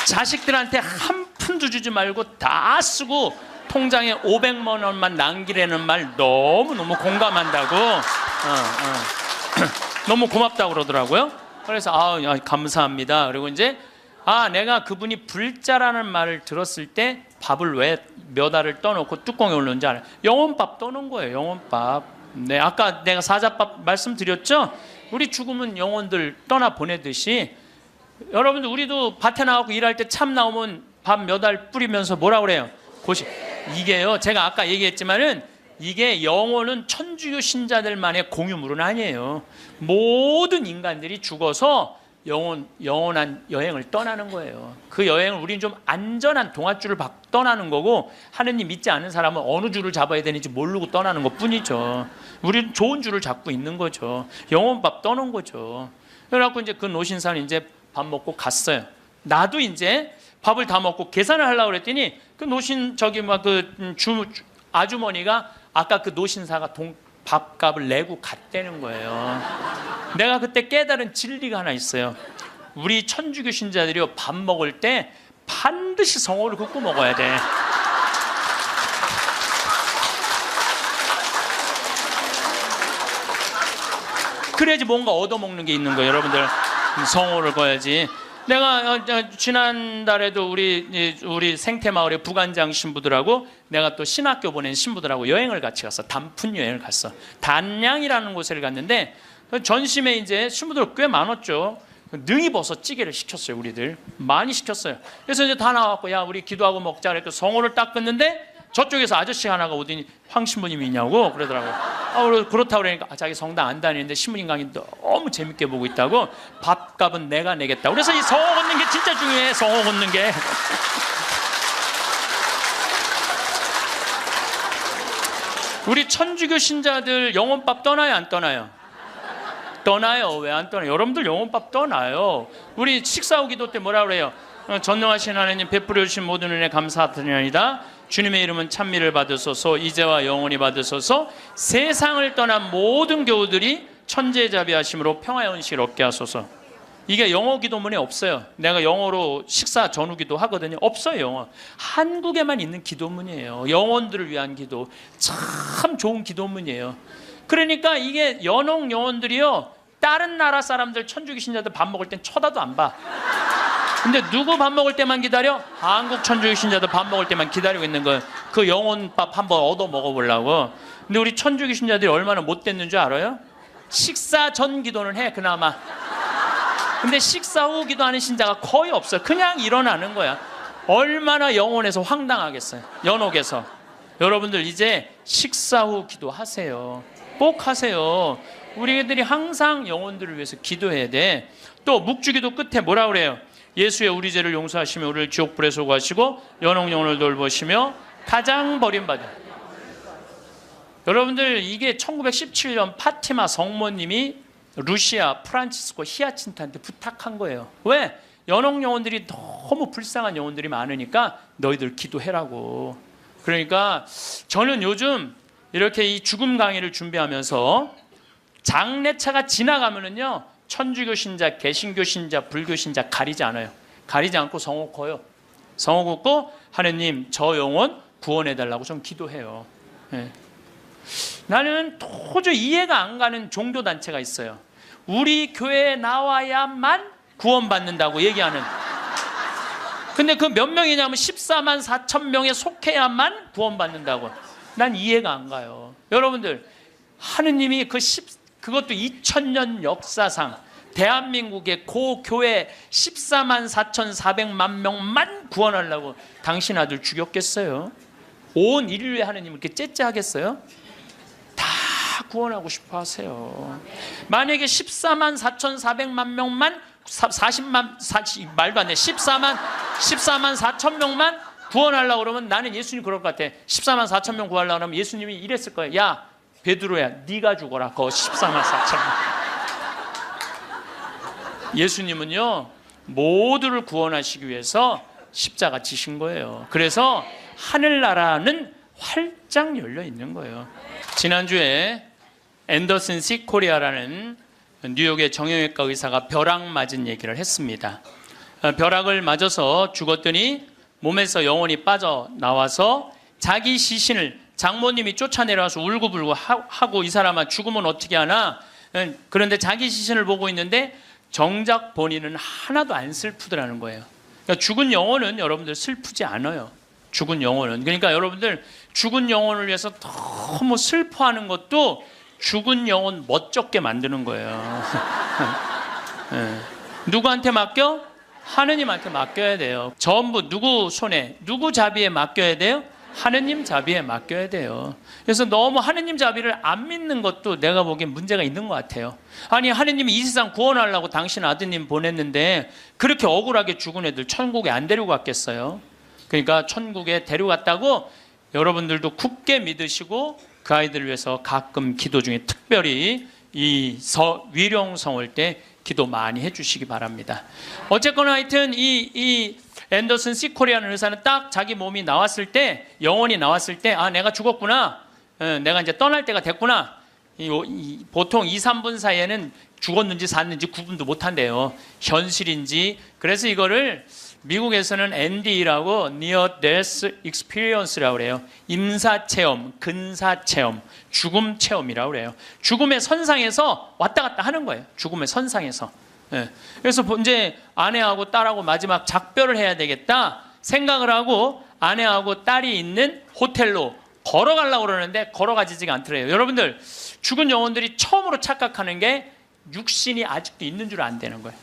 자식들한테 한 푼도 주지 말고 다 쓰고 통장에 500만 원만 남기라는 말 너무너무 공감한다고 너무 고맙다고 그러더라고요. 그래서 감사합니다. 그리고 이제 내가 그분이 불자라는 말을 들었을 때 밥을 왜 몇 알을 떠놓고 뚜껑에 올렸는지 알아요. 영혼밥 떠놓은 거예요. 영혼밥. 네, 아까 내가 사자밥 말씀드렸죠. 우리 죽으면 영혼들 떠나보내듯이 여러분들 우리도 밭에 나가고 일할 때 참 나오면 밥 몇 알 뿌리면서 뭐라 그래요? 이게요, 제가 아까 얘기했지만은 이게 영혼은 천주교 신자들만의 공유물은 아니에요. 모든 인간들이 죽어서 영원한 여행을 떠나는 거예요. 그 여행을 우리는 좀 안전한 동아줄을 떠나는 거고, 하느님 믿지 않은 사람은 어느 줄을 잡아야 되는지 모르고 떠나는 것 뿐이죠. 우리는 좋은 줄을 잡고 있는 거죠. 영혼밥 떠는 거죠. 그래갖고 이제 그 노신사는 이제 밥 먹고 갔어요. 나도 이제 밥을 다 먹고 계산을 하려고 그랬더니 그 노신 아주머니가 아까 그 노신사가 밥값을 내고 갔다는 거예요. 내가 그때 깨달은 진리가 하나 있어요. 우리 천주교 신자들이요, 밥 먹을 때 반드시 성호를 긋고 먹어야 돼. 그래야지 뭔가 얻어먹는 게 있는 거예요. 여러분들 성호를 거야지. 내가 지난달에도 우리 생태마을의 부관장 신부들하고 내가 또 신학교 보낸 신부들하고 여행을 같이 갔어. 단풍 여행을 갔어. 단양이라는 곳을 갔는데 전심에 이제 신부들 꽤 많았죠. 능이버섯 찌개를 시켰어요. 우리들 많이 시켰어요. 그래서 이제 다 나왔고, 야 우리 기도하고 먹자 그랬고 성호를 딱 끊는데 저쪽에서 아저씨 하나가 오더니 황 신부님이 있냐고 그러더라고요. 그렇다고 그러니까 자기 성당 안 다니는데 신부님 강의 너무 재밌게 보고 있다고, 밥값은 내가 내겠다. 그래서 이 성호 걷는 게 진짜 중요해. 성호 걷는 게. 우리 천주교 신자들 영혼밥 떠나요, 안 떠나요? 떠나요. 왜 안 떠나요? 여러분들 영혼밥 떠나요. 우리 식사 후 기도 때 뭐라 그래요? 전능하신 하나님 베풀어 주신 모든 은혜 감사드리나이다. 주님의 이름은 찬미를 받으소서, 이제와 영원히 받으소서. 세상을 떠난 모든 교우들이 천재자비하심으로 평화의 은식을 얻게 하소서. 이게 영어 기도문에 없어요. 내가 영어로 식사 전후 기도 하거든요. 없어요. 영어. 한국에만 있는 기도문이에요. 영혼들을 위한 기도. 참 좋은 기도문이에요. 그러니까 이게 연옥 영혼들이요, 다른 나라 사람들 천주교 신자들 밥 먹을 땐 쳐다도 안 봐. 근데 누구 밥 먹을 때만 기다려? 한국 천주교 신자들 밥 먹을 때만 기다리고 있는 거예요. 그 영혼밥 한번 얻어 먹어보려고. 근데 우리 천주교 신자들이 얼마나 못됐는 줄 알아요? 식사 전 기도는 해 그나마. 근데 식사 후 기도하는 신자가 거의 없어요. 그냥 일어나는 거야. 얼마나 영혼에서 황당하겠어요. 연옥에서. 여러분들 이제 식사 후 기도하세요. 꼭 하세요. 우리들이 항상 영혼들을 위해서 기도해야 돼. 또 묵주기도 끝에 뭐라 그래요? 예수의 우리 죄를 용서하시며 우리를 지옥불에 소구하시고 연옥 영혼을 돌보시며 가장 버림받은. 여러분들 이게 1917년 파티마 성모님이 루시아 프란치스코 히아친트한테 부탁한 거예요. 왜? 연옥 영혼들이 너무 불쌍한 영혼들이 많으니까 너희들 기도해라고. 그러니까 저는 요즘 이렇게 이 죽음 강의를 준비하면서 장례차가 지나가면은요, 천주교 신자, 개신교 신자, 불교 신자 가리지 않아요. 가리지 않고 성호 커요. 성호 긋고 하느님 저 영혼 구원해달라고 좀 기도해요. 네. 나는 도저히 이해가 안 가는 종교단체가 있어요. 우리 교회에 나와야만 구원받는다고 얘기하는. 근데 그 몇 명이냐면 14만 4천 명에 속해야만 구원받는다고. 난 이해가 안 가요. 여러분들 하느님이 그것도 2000년 역사상 대한민국의 고교회 14만 4,400만 명만 구원하려고 당신 아들 죽였겠어요? 온 인류의 하느님을 이렇게 째째하겠어요? 다 구원하고 싶어 하세요. 만약에 14만 4,400만 명만 14만 4천 명만 구원하려고 그러면 나는 예수님 그럴 것 같아. 14만 4천 명 구하려고 하면 예수님이 이랬을 거예요. 야 베드로야 네가 죽어라. 그 14만 4천 명. 예수님은요 모두를 구원하시기 위해서 십자가 지신 거예요. 그래서 하늘나라는 활짝 열려 있는 거예요. 지난주에 앤더슨 시 코리아라는 뉴욕의 정형외과 의사가 벼락 맞은 얘기를 했습니다. 벼락을 맞아서 죽었더니 몸에서 영혼이 빠져나와서 자기 시신을 장모님이 쫓아내려와서 울고불고 하고 이 사람아 죽으면 어떻게 하나? 그런데 자기 시신을 보고 있는데 정작 본인은 하나도 안 슬프더라는 거예요. 그러니까 죽은 영혼은 여러분들 슬프지 않아요. 죽은 영혼은. 그러니까 여러분들 죽은 영혼을 위해서 너무 슬퍼하는 것도 죽은 영혼 멋쩍게 만드는 거예요. 네. 누구한테 맡겨? 하느님한테 맡겨야 돼요. 전부 누구 손에, 누구 자비에 맡겨야 돼요? 하느님 자비에 맡겨야 돼요. 그래서 너무 하느님 자비를 안 믿는 것도 내가 보기엔 문제가 있는 것 같아요. 아니 하느님이 이 세상 구원하려고 당신 아드님 보냈는데 그렇게 억울하게 죽은 애들 천국에 안 데리고 갔겠어요? 그러니까 천국에 데려갔다고 여러분들도 굳게 믿으시고 그 아이들을 위해서 가끔 기도 중에 특별히 이 위령성월 때 기도 많이 해주시기 바랍니다. 어쨌거나 하여튼 이 앤더슨 시코리아는 의사는 딱 자기 몸이 나왔을 때, 영혼이 나왔을 때, 아 내가 죽었구나, 내가 이제 떠날 때가 됐구나. 보통 2, 3분 사이에는 죽었는지 샀는지 구분도 못한대요. 현실인지. 그래서 이거를 미국에서는 ND라고 Near Death Experience라고 그래요. 임사체험, 근사체험, 죽음 체험이라고 그래요. 죽음의 선상에서 왔다 갔다 하는 거예요. 죽음의 선상에서. 네. 그래서 이제 아내하고 딸하고 마지막 작별을 해야 되겠다 생각을 하고 아내하고 딸이 있는 호텔로 걸어가려고 그러는데 걸어가지지가 않더래요. 여러분들 죽은 영혼들이 처음으로 착각하는 게 육신이 아직도 있는 줄 안 되는 거예요.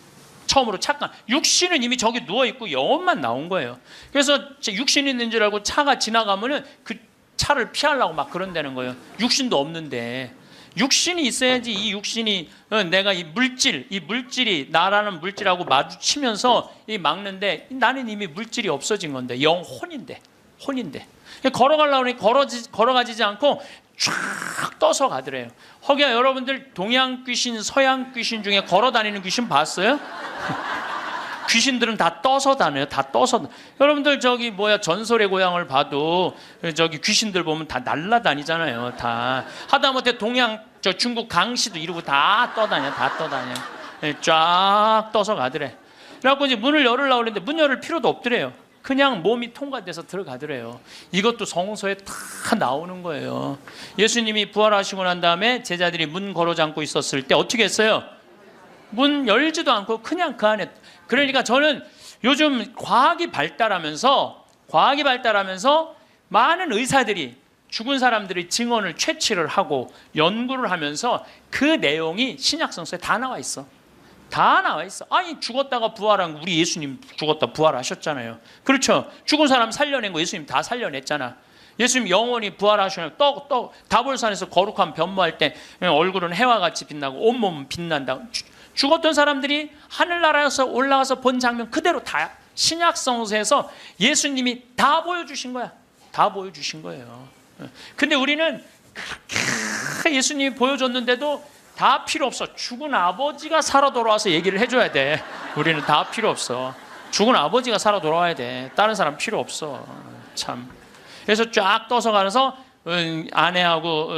처음으로 착각. 육신은 이미 저기 누워있고 영혼만 나온 거예요. 그래서 육신이 있는 줄 알고 차가 지나가면은 그 차를 피하려고 막 그런다는 거예요. 육신도 없는데. 육신이 있어야지 이 육신이 내가 이 물질이 나라는 물질하고 마주치면서 이 막는데 나는 이미 물질이 없어진 건데 혼인데 걸어가려고 하니 걸어가지지 않고 쫙 떠서 가더래요. 허기야 여러분들 동양 귀신 서양 귀신 중에 걸어다니는 귀신 봤어요? 귀신들은 다 떠서 다녀요. 다 떠서. 여러분들 저기 전설의 고향을 봐도 저기 귀신들 보면 다 날라다니잖아요. 다 하다못해 저 중국 강시도 이러고 다 떠다녀. 쫙 떠서 가더래. 그래갖고 이제 문을 열으려고 그랬는데 문 열을 필요도 없더래요. 그냥 몸이 통과돼서 들어가더래요. 이것도 성서에 다 나오는 거예요. 예수님이 부활하시고 난 다음에 제자들이 문 걸어 잠고 있었을 때 어떻게 했어요? 문 열지도 않고 그냥 그 안에. 그러니까 저는 요즘 과학이 발달하면서 많은 의사들이 죽은 사람들의 증언을 채취를 하고 연구를 하면서 그 내용이 신약성서에 다 나와 있어. 아니 죽었다가 부활한 거 우리 예수님 죽었다 부활하셨잖아요. 그렇죠? 죽은 사람 살려낸 거 예수님 다 살려냈잖아. 예수님 영원히 부활하시면 다볼산에서 거룩한 변모할 때 얼굴은 해와 같이 빛나고 온몸은 빛난다. 죽었던 사람들이 하늘나라에서 올라가서 본 장면 그대로 다 신약성서에서 예수님이 다 보여주신 거야. 다 보여주신 거예요. 근데 우리는 그렇게 예수님이 보여줬는데도 다 필요 없어. 죽은 아버지가 살아 돌아와서 얘기를 해줘야 돼. 우리는 다 필요 없어. 죽은 아버지가 살아 돌아와야 돼. 다른 사람 필요 없어. 참. 그래서 쫙 떠서 가서 아내하고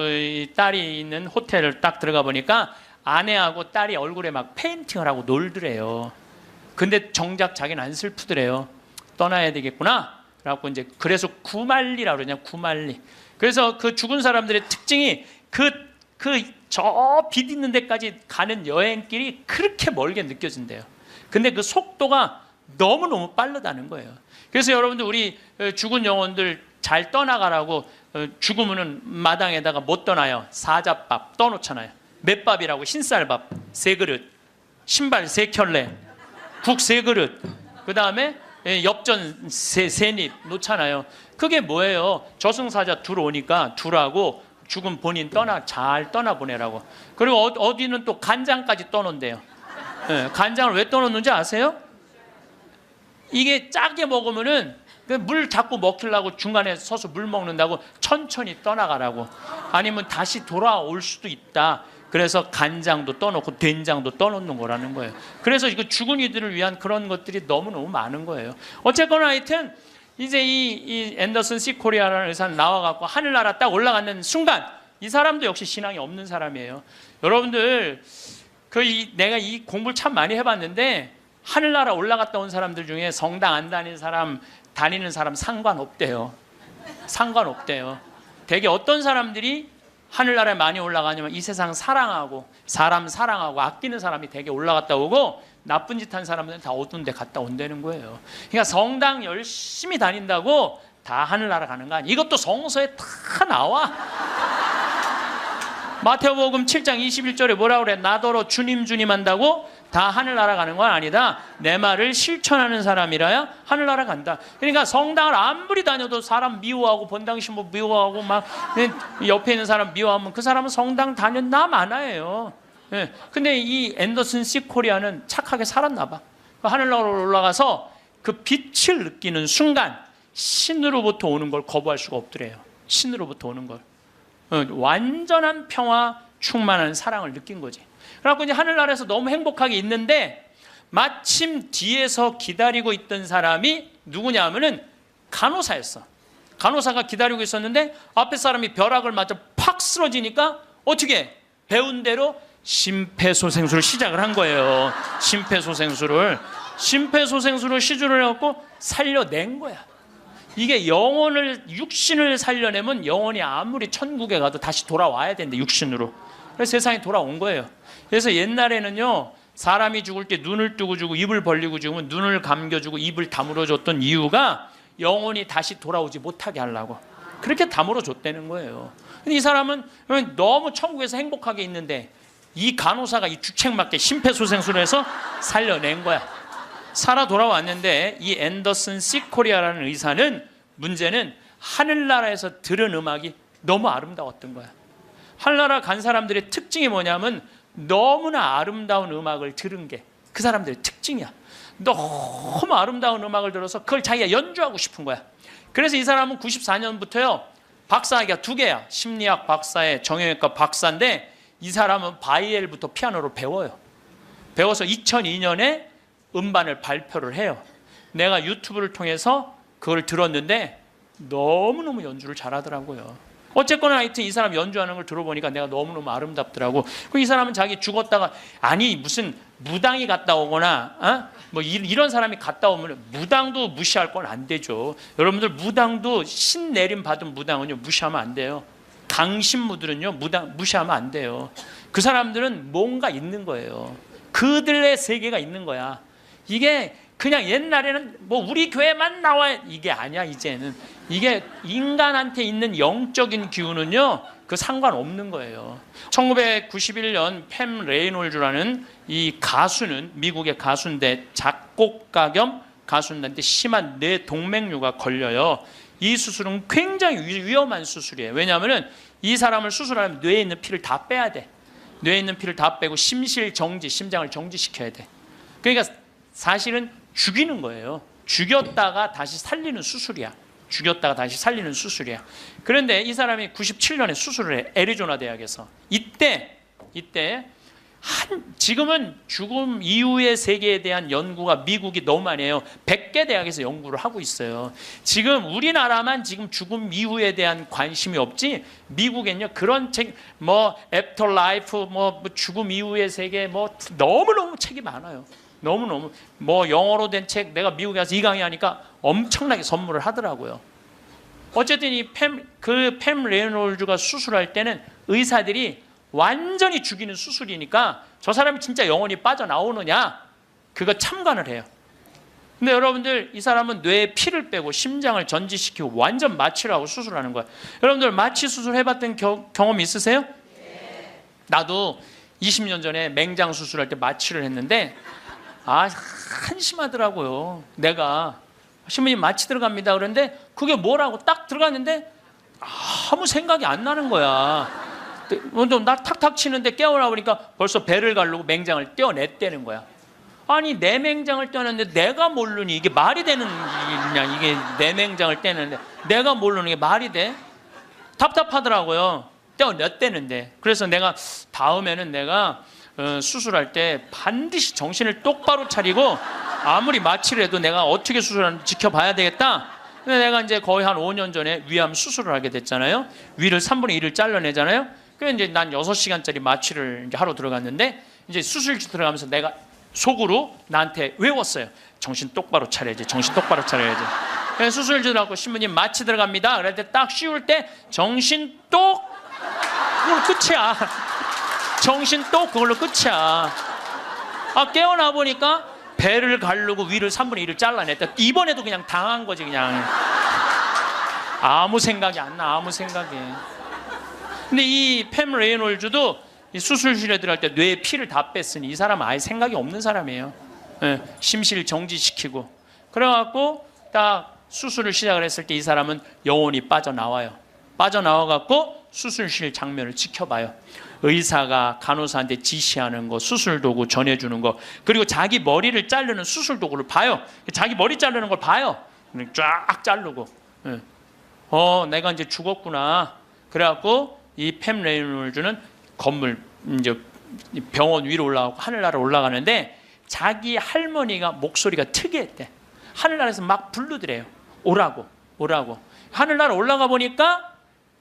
딸이 있는 호텔을 딱 들어가 보니까 아내하고 딸이 얼굴에 막 페인팅을 하고 놀더래요. 근데 정작 자기는 안 슬프더래요. 떠나야 되겠구나. 그래서 구말리라고 그러냐, 구말리. 그래서 그 죽은 사람들의 특징이 저 빛 있는 데까지 가는 여행길이 그렇게 멀게 느껴진대요. 근데 그 속도가 너무너무 빠르다는 거예요. 그래서 여러분들 우리 죽은 영혼들 잘 떠나가라고 죽으면은 마당에다가 못 떠나요. 사자밥 떠놓잖아요. 맷밥이라고 흰쌀밥 3그릇, 신발 3켤레, 국 3그릇, 그 다음에 엽전 3입 놓잖아요. 그게 뭐예요? 저승사자 둘 오니까 둘하고 죽은 본인 잘 떠나보내라고. 그리고 어디는 또 간장까지 떠놓는데요. 간장을 왜 떠놓는지 아세요? 이게 짜게 먹으면은 물 자꾸 먹히려고 중간에 서서 물 먹는다고 천천히 떠나가라고. 아니면 다시 돌아올 수도 있다. 그래서 간장도 떠놓고 된장도 떠놓는 거라는 거예요. 그래서 이거 죽은 이들을 위한 그런 것들이 너무너무 많은 거예요. 어쨌거나 하여튼 이제 이 앤더슨 시코리아라는 의사는 나와갖고 하늘나라 딱 올라가는 순간 이 사람도 역시 신앙이 없는 사람이에요. 여러분들 내가 이 공부를 참 많이 해봤는데 하늘나라 올라갔다 온 사람들 중에 성당 안 다니는 사람, 다니는 사람 상관없대요. 상관없대요. 되게 어떤 사람들이 하늘나라에 많이 올라가냐면 이 세상 사랑하고 사람 사랑하고 아끼는 사람이 되게 올라갔다 오고, 나쁜 짓 한 사람들은 다 어두운 데 갔다 온다는 거예요. 그러니까 성당 열심히 다닌다고 다 하늘나라 가는 거 아니에요. 이것도 성서에 다 나와. 마태복음 7장 21절에 뭐라 그래? 나더러 주님 주님 한다고 다 하늘나라 가는 건 아니다. 내 말을 실천하는 사람이라야 하늘나라 간다. 그러니까 성당을 아무리 다녀도 사람 미워하고 본당 신부 미워하고 막 옆에 있는 사람 미워하면 그 사람은 성당 다녔나 마나예요. 근데 이 앤더슨 씨 코리아는 착하게 살았나 봐. 하늘나라로 올라가서 그 빛을 느끼는 순간 신으로부터 오는 걸 거부할 수가 없더래요. 신으로부터 오는 걸. 완전한 평화, 충만한 사랑을 느낀 거지. 그래갖고 이제 하늘나라에서 너무 행복하게 있는데 마침 뒤에서 기다리고 있던 사람이 누구냐 하면은 간호사였어. 간호사가 기다리고 있었는데 앞에 사람이 벼락을 맞아 팍 쓰러지니까 어떻게 배운 대로 심폐소생술을 시작을 한 거예요. 심폐소생술을 시주를 해갖고 살려낸 거야. 이게 육신을 살려내면 영혼이 아무리 천국에 가도 다시 돌아와야 되는데 육신으로. 그래서 세상에 돌아온 거예요. 그래서 옛날에는요, 사람이 죽을 때 눈을 뜨고 주고 입을 벌리고 죽으면 눈을 감겨주고 입을 다물어 줬던 이유가 영혼이 다시 돌아오지 못하게 하려고 그렇게 다물어 줬다는 거예요. 근데 이 사람은 너무 천국에서 행복하게 있는데 이 간호사가 이 주책맞게 심폐소생술을 해서 살려낸 거야. 살아 돌아왔는데 이 앤더슨 씨 코리아라는 의사는 문제는 하늘나라에서 들은 음악이 너무 아름다웠던 거야. 하늘나라 간 사람들의 특징이 뭐냐면 너무나 아름다운 음악을 들은 게 그 사람들의 특징이야. 너무 아름다운 음악을 들어서 그걸 자기가 연주하고 싶은 거야. 그래서 이 사람은 94년부터요 박사학위가 2개야. 심리학 박사에 정형외과 박사인데 이 사람은 바이엘부터 피아노를 배워요. 배워서 2002년에 음반을 발표를 해요. 내가 유튜브를 통해서 그걸 들었는데 너무너무 연주를 잘하더라고요. 어쨌거나 하여튼 이 사람 연주하는 걸 들어보니까 내가 너무너무 아름답더라고. 이 사람은 자기 죽었다가 아니 무슨 무당이 갔다 오거나 뭐 이런 사람이 갔다 오면 무당도 무시할 건 안 되죠. 여러분들 무당도 신 내림 받은 무당은요 무시하면 안 돼요. 강신무들은요 무당 무시하면 안 돼요. 그 사람들은 뭔가 있는 거예요. 그들의 세계가 있는 거야. 이게 그냥 옛날에는 뭐 우리 교회만 나와 이게 아니야. 이제는 이게 인간한테 있는 영적인 기운은요 그 상관없는 거예요. 1991년 팸 레이놀즈라는 이 가수는 미국의 가수인데 작곡가 겸 가수인데 심한 뇌동맥류가 걸려요. 이 수술은 굉장히 위험한 수술이에요. 왜냐하면 이 사람을 수술하면 뇌에 있는 피를 다 빼야 돼. 뇌에 있는 피를 다 빼고 심실 정지, 심장을 정지시켜야 돼. 그러니까 사실은 죽이는 거예요. 죽였다가 다시 살리는 수술이야. 죽였다가 다시 살리는 수술이야. 그런데 이 사람이 97년에 수술을 해. 애리조나 대학에서. 이때 지금은 죽음 이후의 세계에 대한 연구가 미국이 너무 많이 해요. 100개 대학에서 연구를 하고 있어요. 지금 우리나라만 지금 죽음 이후에 대한 관심이 없지 미국엔요 그런 책 뭐 애프터 라이프 뭐 죽음 이후의 세계 뭐 너무너무 책이 많아요. 너무너무 뭐 영어로 된 책 내가 미국에 가서 이 강의하니까 엄청나게 선물을 하더라고요. 어쨌든 이 팸 레이놀즈가 수술할 때는 의사들이 완전히 죽이는 수술이니까 저 사람이 진짜 영혼이 빠져나오느냐 그거 참관을 해요. 근데 여러분들 이 사람은 뇌에 피를 빼고 심장을 전지시키고 완전 마취를 하고 수술하는 거야. 여러분들 마취 수술 해봤던 경험 있으세요? 네. 나도 20년 전에 맹장 수술할 때 마취를 했는데 한심하더라고요. 내가 신부님 마취 들어갑니다 그런데 그게 뭐라고 딱 들어갔는데 아무 생각이 안 나는 거야. 나 탁탁 치는데 깨어나 보니까 벌써 배를 가르고 맹장을 떼어냈다는 거야. 아니 내 맹장을 떼어냈는데 내가 모르니 이게 말이 되는 일이냐. 이게 내 맹장을 떼는데 내가 모르는 게 말이 돼? 답답하더라고요. 떼어냈다는데. 그래서 내가 다음에는 내가 수술할 때 반드시 정신을 똑바로 차리고 아무리 마취를 해도 내가 어떻게 수술하는지 지켜봐야 되겠다. 근데 내가 이제 거의 한 5년 전에 위암 수술을 하게 됐잖아요. 위를 3분의 1을 잘라내잖아요. 그래서 이제 난 6시간짜리 마취를 이제 하러 들어갔는데 이제 수술실 들어가면서 내가 속으로 나한테 외웠어요. 정신 똑바로 차려야지. 정신 똑바로 차려야지. 그래서 수술실 들어가고 신부님 마취 들어갑니다. 그럴 때 딱 씌울 때 정신 똑 그걸로 끝이야. 정신 똑 그걸로 끝이야. 깨어나 보니까 배를 가르고 위를 3분의 1을 잘라냈다. 이번에도 그냥 당한 거지 그냥. 아무 생각이 안 나. 아무 생각이. 근데 이 팸 레이놀즈도 이 수술실에 들어갈 때 뇌에 피를 다 뺐으니 이 사람은 아예 생각이 없는 사람이에요. 심실 정지시키고. 그래갖고 딱 수술을 시작을 했을 때 이 사람은 영혼이 빠져나와요. 빠져나와갖고 수술실 장면을 지켜봐요. 의사가 간호사한테 지시하는 거, 수술 도구 전해주는 거, 그리고 자기 머리를 자르는 수술 도구를 봐요. 자기 머리 자르는 걸 봐요. 쫙 자르고. 내가 이제 죽었구나. 그래갖고 이 팸 레이놀즈는 건물 이제 병원 위로 올라가고 하늘나라 올라가는데 자기 할머니가 목소리가 특이했대. 하늘나라에서 막 부르더래요. 오라고. 하늘나라 올라가 보니까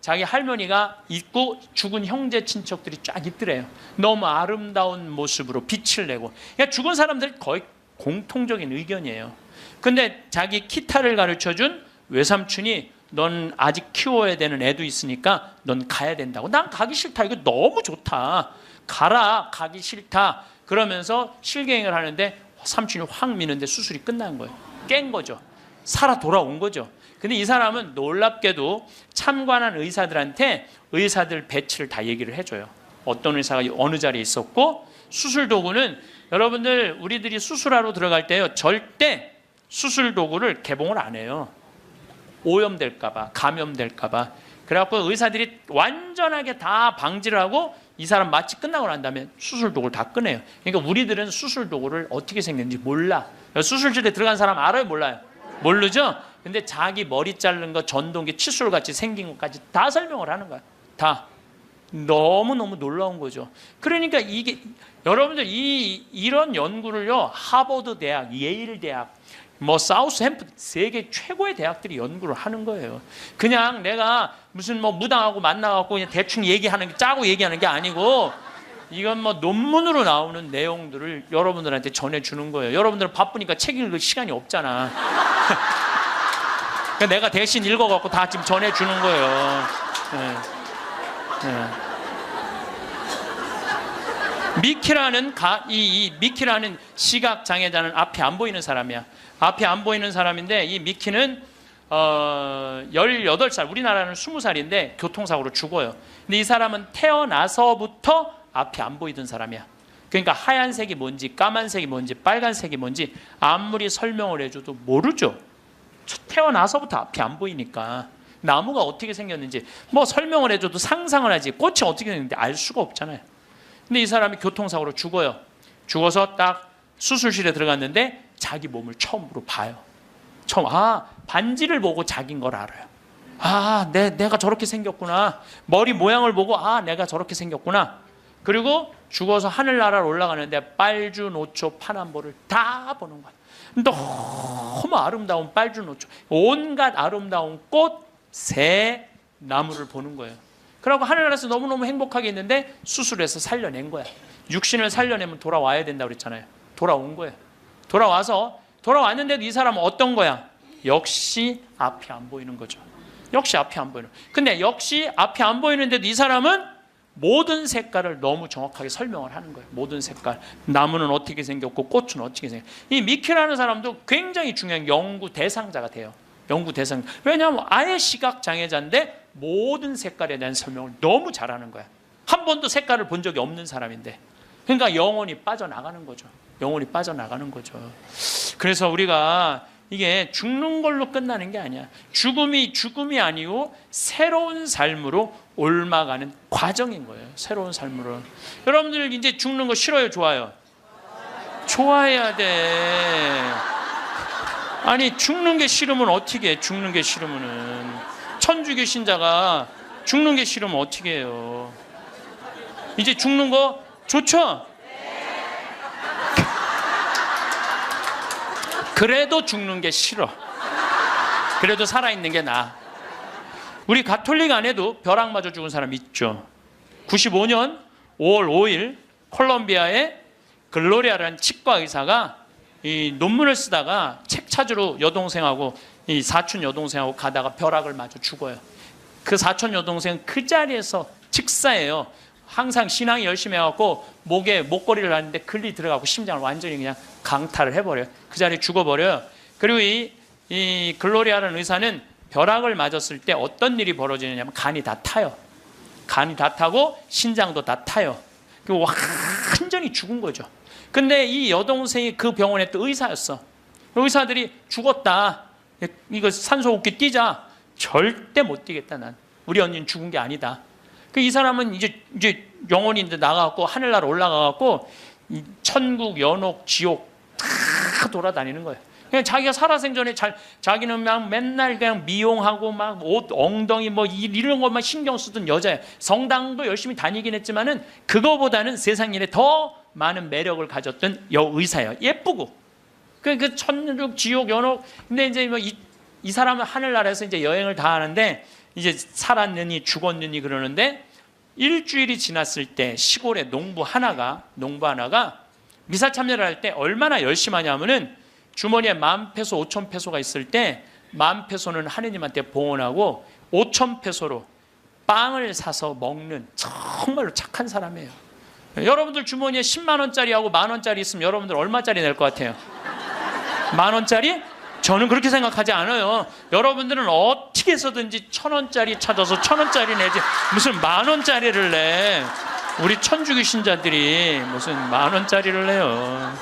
자기 할머니가 있고 죽은 형제 친척들이 쫙 있더래요. 너무 아름다운 모습으로 빛을 내고. 그러니까 죽은 사람들이 거의 공통적인 의견이에요. 근데 자기 기타를 가르쳐준 외삼촌이 넌 아직 키워야 되는 애도 있으니까 넌 가야 된다고. 난 가기 싫다. 이거 너무 좋다. 가라. 가기 싫다. 그러면서 실갱이를 하는데 삼촌이 확 미는데 수술이 끝난 거예요. 깬 거죠. 살아 돌아온 거죠. 근데 이 사람은 놀랍게도 참관한 의사들한테 의사들 배치를 다 얘기를 해줘요. 어떤 의사가 어느 자리에 있었고, 수술 도구는 여러분들 우리들이 수술하러 들어갈 때요 절대 수술 도구를 개봉을 안 해요. 오염될까봐, 감염될까봐. 그래갖고 의사들이 완전하게 다 방지를 하고 이 사람 마취 끝나고 난 다음에 수술 도구를 다 꺼내요. 그러니까 우리들은 수술 도구를 어떻게 생겼는지 몰라. 수술실에 들어간 사람 알아요, 몰라요? 모르죠? 근데 자기 머리 자른 거 전동기 칫솔같이 생긴 것까지 다 설명을 하는 거야. 다. 너무너무 놀라운 거죠. 그러니까 이게 여러분들 이런 연구를요 하버드 대학, 예일 대학, 사우스햄프턴 세계 최고의 대학들이 연구를 하는 거예요. 그냥 내가 무슨 무당하고 만나갖고 그냥 대충 얘기하는 게 짜고 얘기하는 게 아니고 이건 논문으로 나오는 내용들을 여러분들한테 전해주는 거예요. 여러분들은 바쁘니까 책 읽을 시간이 없잖아. 그러니까 내가 대신 읽어갖고 다 지금 전해주는 거예요. 미키라는 미키라는 시각 장애자는 앞이 안 보이는 사람이야. 앞이 안 보이는 사람인데 이 미키는 18살, 우리나라는 20살인데 교통사고로 죽어요. 근데 이 사람은 태어나서부터 앞이 안 보이던 사람이야. 그러니까 하얀색이 뭔지 까만색이 뭔지 빨간색이 뭔지 아무리 설명을 해줘도 모르죠. 태어나서부터 앞이 안 보이니까. 나무가 어떻게 생겼는지 설명을 해줘도 상상을 하지 꽃이 어떻게 생겼는지 알 수가 없잖아요. 근데 이 사람이 교통사고로 죽어요. 죽어서 딱 수술실에 들어갔는데 자기 몸을 처음으로 봐요. 반지를 보고 자기인 걸 알아요. 내가 저렇게 생겼구나. 머리 모양을 보고 내가 저렇게 생겼구나. 그리고 죽어서 하늘나라로 올라가는데 빨주노초 파남보를 다 보는 거야. 너무 아름다운 빨주노초, 온갖 아름다운 꽃, 새, 나무를 보는 거예요. 그러고 하늘나라에서 너무너무 행복하게 있는데 수술해서 살려낸 거야. 육신을 살려내면 돌아와야 된다고 그랬잖아요. 돌아온 거예요. 돌아왔는데도 이 사람은 어떤 거야? 역시 앞이 안 보이는 거죠. 역시 앞이 안 보이는. 근데 역시 앞이 안 보이는데도 이 사람은 모든 색깔을 너무 정확하게 설명을 하는 거예요. 모든 색깔. 나무는 어떻게 생겼고 꽃은 어떻게 생겼고. 이 미키라는 사람도 굉장히 중요한 연구 대상자가 돼요. 연구 대상. 왜냐하면 아예 시각 장애자인데 모든 색깔에 대한 설명을 너무 잘하는 거야. 한 번도 색깔을 본 적이 없는 사람인데. 그러니까 영혼이 빠져나가는 거죠. 영혼이 빠져나가는 거죠. 그래서 우리가 이게 죽는 걸로 끝나는 게 아니야. 죽음이 아니고 새로운 삶으로 옮아가는 과정인 거예요. 새로운 삶으로. 여러분들 이제 죽는 거 싫어요, 좋아요? 좋아해야 돼. 아니 죽는 게 싫으면 어떻게 해? 죽는 게 싫으면은 천주교 신자가 죽는 게 싫으면 어떻게 해요? 이제 죽는 거 좋죠? 그래도 죽는 게 싫어. 그래도 살아있는 게 나아. 우리 가톨릭 안에도 벼락 맞아 죽은 사람 있죠. 95년 5월 5일 콜롬비아의 글로리아라는 치과 의사가 이 논문을 쓰다가 책 찾으러 여동생하고 이 사촌 여동생하고 가다가 벼락을 맞아 죽어요. 그 사촌 여동생 그 자리에서 즉사예요. 항상 신앙이 열심히 해갖고 목에 목걸이를 하는데 글리 들어가고 심장을 완전히 그냥 강탈을 해버려요. 그 자리에 죽어버려요. 그리고 이 글로리아라는 의사는 벼락을 맞았을 때 어떤 일이 벌어지느냐면 간이 다 타요. 간이 다 타고 신장도 다 타요. 그리고 완전히 죽은 거죠. 근데 이 여동생이 그 병원에 또 의사였어. 의사들이 죽었다. 이거 산소호흡기 뛰자. 절대 못 뛰겠다 난. 우리 언니는 죽은 게 아니다. 이 사람은 이제 영혼인데 나가갖고 하늘나라 올라가갖고 천국, 연옥, 지옥 다 돌아다니는 거예요. 그냥 자기가 살아생전에 자기는 막 맨날 그냥 미용하고 막 옷 엉덩이 뭐 이런 것만 신경 쓰던 여자예요. 성당도 열심히 다니긴 했지만은 그거보다는 세상 일에 더 많은 매력을 가졌던 여의사예요. 예쁘고 그 천국, 지옥, 연옥. 근데 이제 뭐 이 사람은 하늘나라에서 이제 여행을 다 하는데 이제 살았느니 죽었느니 그러는데 일주일이 지났을 때 시골의 농부 하나가 미사 참여를 할 때 얼마나 열심히 하냐면은 주머니에 10,000페소, 5,000페소가 있을 때 10,000페소는 하느님한테 봉헌하고 5,000페소로 빵을 사서 먹는 정말로 착한 사람이에요. 여러분들 주머니에 10만 원짜리하고 10,000원짜리 있으면 여러분들 얼마짜리 낼 것 같아요? 10,000원짜리? 저는 그렇게 생각하지 않아요. 여러분들은 어떻게 해서든지 1,000원짜리 찾아서 1,000원짜리 내지 무슨 10,000원짜리를 내. 우리 천주교 신자들이 무슨 10,000원짜리를 내요.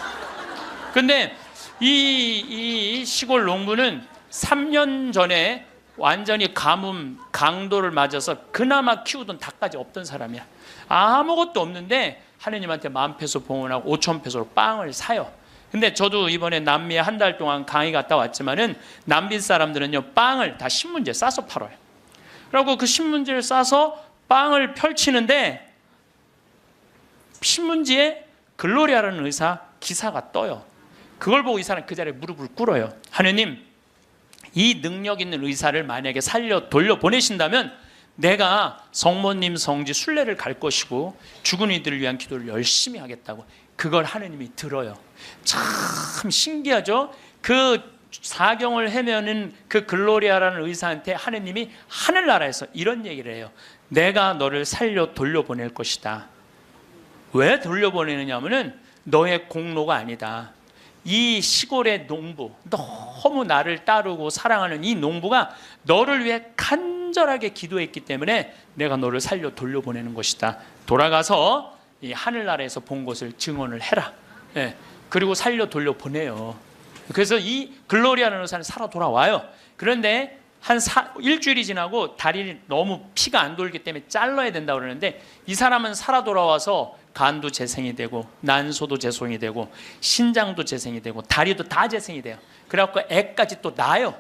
근데 이 시골 농부는 3년 전에 완전히 가뭄, 강도를 맞아서 그나마 키우던 닭까지 없던 사람이야. 아무것도 없는데 하느님한테 10,000페소 봉헌하고 5,000페소로 빵을 사요. 근데 저도 이번에 남미에 한 달 동안 강의 갔다 왔지만은 남미 사람들은요 빵을 다 신문지에 싸서 팔아요. 그리고 그 신문지를 싸서 빵을 펼치는데 신문지에 글로리아라는 의사 기사가 떠요. 그걸 보고 이 사람 그 자리에 무릎을 꿇어요. 하느님, 이 능력 있는 의사를 만약에 돌려보내신다면 내가 성모님 성지 순례를 갈 것이고 죽은 이들을 위한 기도를 열심히 하겠다고. 그걸 하느님이 들어요. 참 신기하죠? 그 사경을 헤매는 그 글로리아라는 의사한테 하느님이 하늘나라에서 이런 얘기를 해요. 내가 너를 살려 돌려보낼 것이다. 왜 돌려보내느냐 하면은 너의 공로가 아니다. 이 시골의 농부, 너무 나를 따르고 사랑하는 이 농부가 너를 위해 간절하게 기도했기 때문에 내가 너를 살려 돌려보내는 것이다. 돌아가서 이 하늘나라에서 본 것을 증언을 해라. 예. 그리고 살려 돌려보내요. 그래서 이 글로리아라는 의사는 살아 돌아와요. 그런데 일주일이 지나고 다리를 너무 피가 안 돌기 때문에 잘라야 된다고 그러는데 이 사람은 살아 돌아와서 간도 재생이 되고 난소도 재생이 되고 신장도 재생이 되고 다리도 다 재생이 돼요. 그래갖고 애까지 또 낳아요.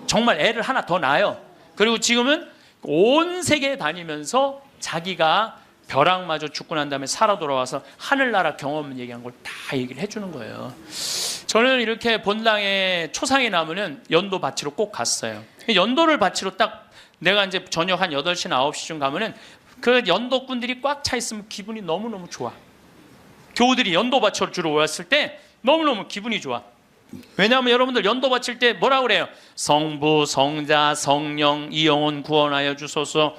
정말 애를 하나 더 낳아요. 그리고 지금은 온 세계에 다니면서 자기가 벼락 맞아 죽고 난 다음에 살아 돌아와서 하늘나라 경험 얘기한 걸 다 얘기를 해주는 거예요. 저는 이렇게 본당에 초상이 나면은 연도 바치러 꼭 갔어요. 연도를 바치러 딱 내가 이제 저녁 한 8시나 9시쯤 가면은 그 연도꾼들이 꽉 차 있으면 기분이 너무너무 좋아. 교우들이 연도 바치러 주러 왔을 때 너무너무 기분이 좋아. 왜냐하면 여러분들 연도 바칠 때 뭐라고 그래요? 성부, 성자, 성령, 이 영혼 구원하여 주소서.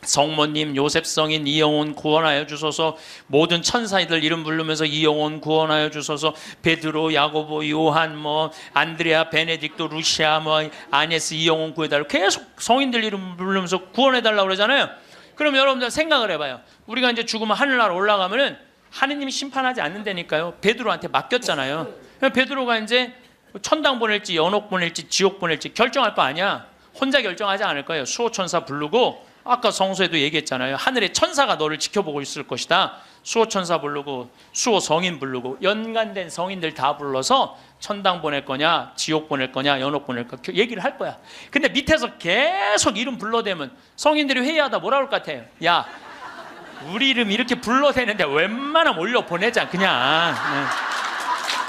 성모님, 요셉 성인 이 영혼 구원하여 주소서. 모든 천사들 이름 부르면서 이 영혼 구원하여 주소서. 베드로, 야고보, 요한, 안드레아, 베네딕토, 루시아, 아네스 이 영혼 구해달라고 계속 성인들 이름 부르면서 구원해달라고 그러잖아요. 그럼 여러분들 생각을 해봐요. 우리가 이제 죽으면 하늘나라 올라가면은 하느님이 심판하지 않는다니까요. 베드로한테 맡겼잖아요. 베드로가 이제 천당 보낼지 연옥 보낼지 지옥 보낼지 결정할 거 아니야. 혼자 결정하지 않을 거예요. 수호천사 부르고, 아까 성서에도 얘기했잖아요. 하늘에 천사가 너를 지켜보고 있을 것이다. 수호천사 부르고 수호 성인 부르고 연관된 성인들 다 불러서 천당 보낼 거냐 지옥 보낼 거냐 연옥 보낼 거냐 얘기를 할 거야. 근데 밑에서 계속 이름 불러대면 성인들이 회의하다 뭐라 그럴 것 같아요? 야, 우리 이름 이렇게 불러대는데 웬만하면 올려 보내자 그냥.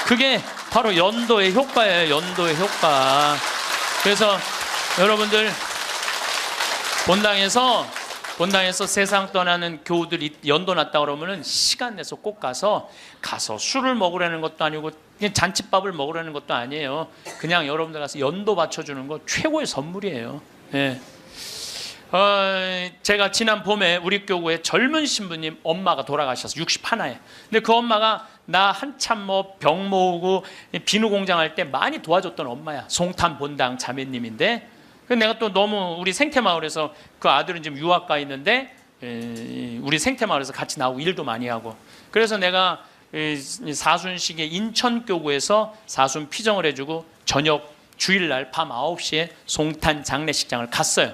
그게 바로 연도의 효과예요. 연도의 효과. 그래서 여러분들 본당에서 본당에서 세상 떠나는 교우들이 연도 났다 그러면은 시간 내서 꼭 가서 술을 먹으라는 것도 아니고 그냥 잔칫밥을 먹으라는 것도 아니에요. 그냥 여러분들 가서 연도 바쳐주는 거 최고의 선물이에요. 예. 제가 지난 봄에 우리 교구에 젊은 신부님 엄마가 돌아가셔서 61에. 근데 그 엄마가 나 한참 뭐 병 모으고 비누 공장 할 때 많이 도와줬던 엄마야. 송탄 본당 자매님인데, 내가 또 너무 우리 생태마을에서 그 아들은 지금 유학 가 있는데 우리 생태마을에서 같이 나오고 일도 많이 하고, 그래서 내가 사순식에 인천교구에서 사순 피정을 해주고 저녁 주일날 밤 9시에 송탄 장례식장을 갔어요.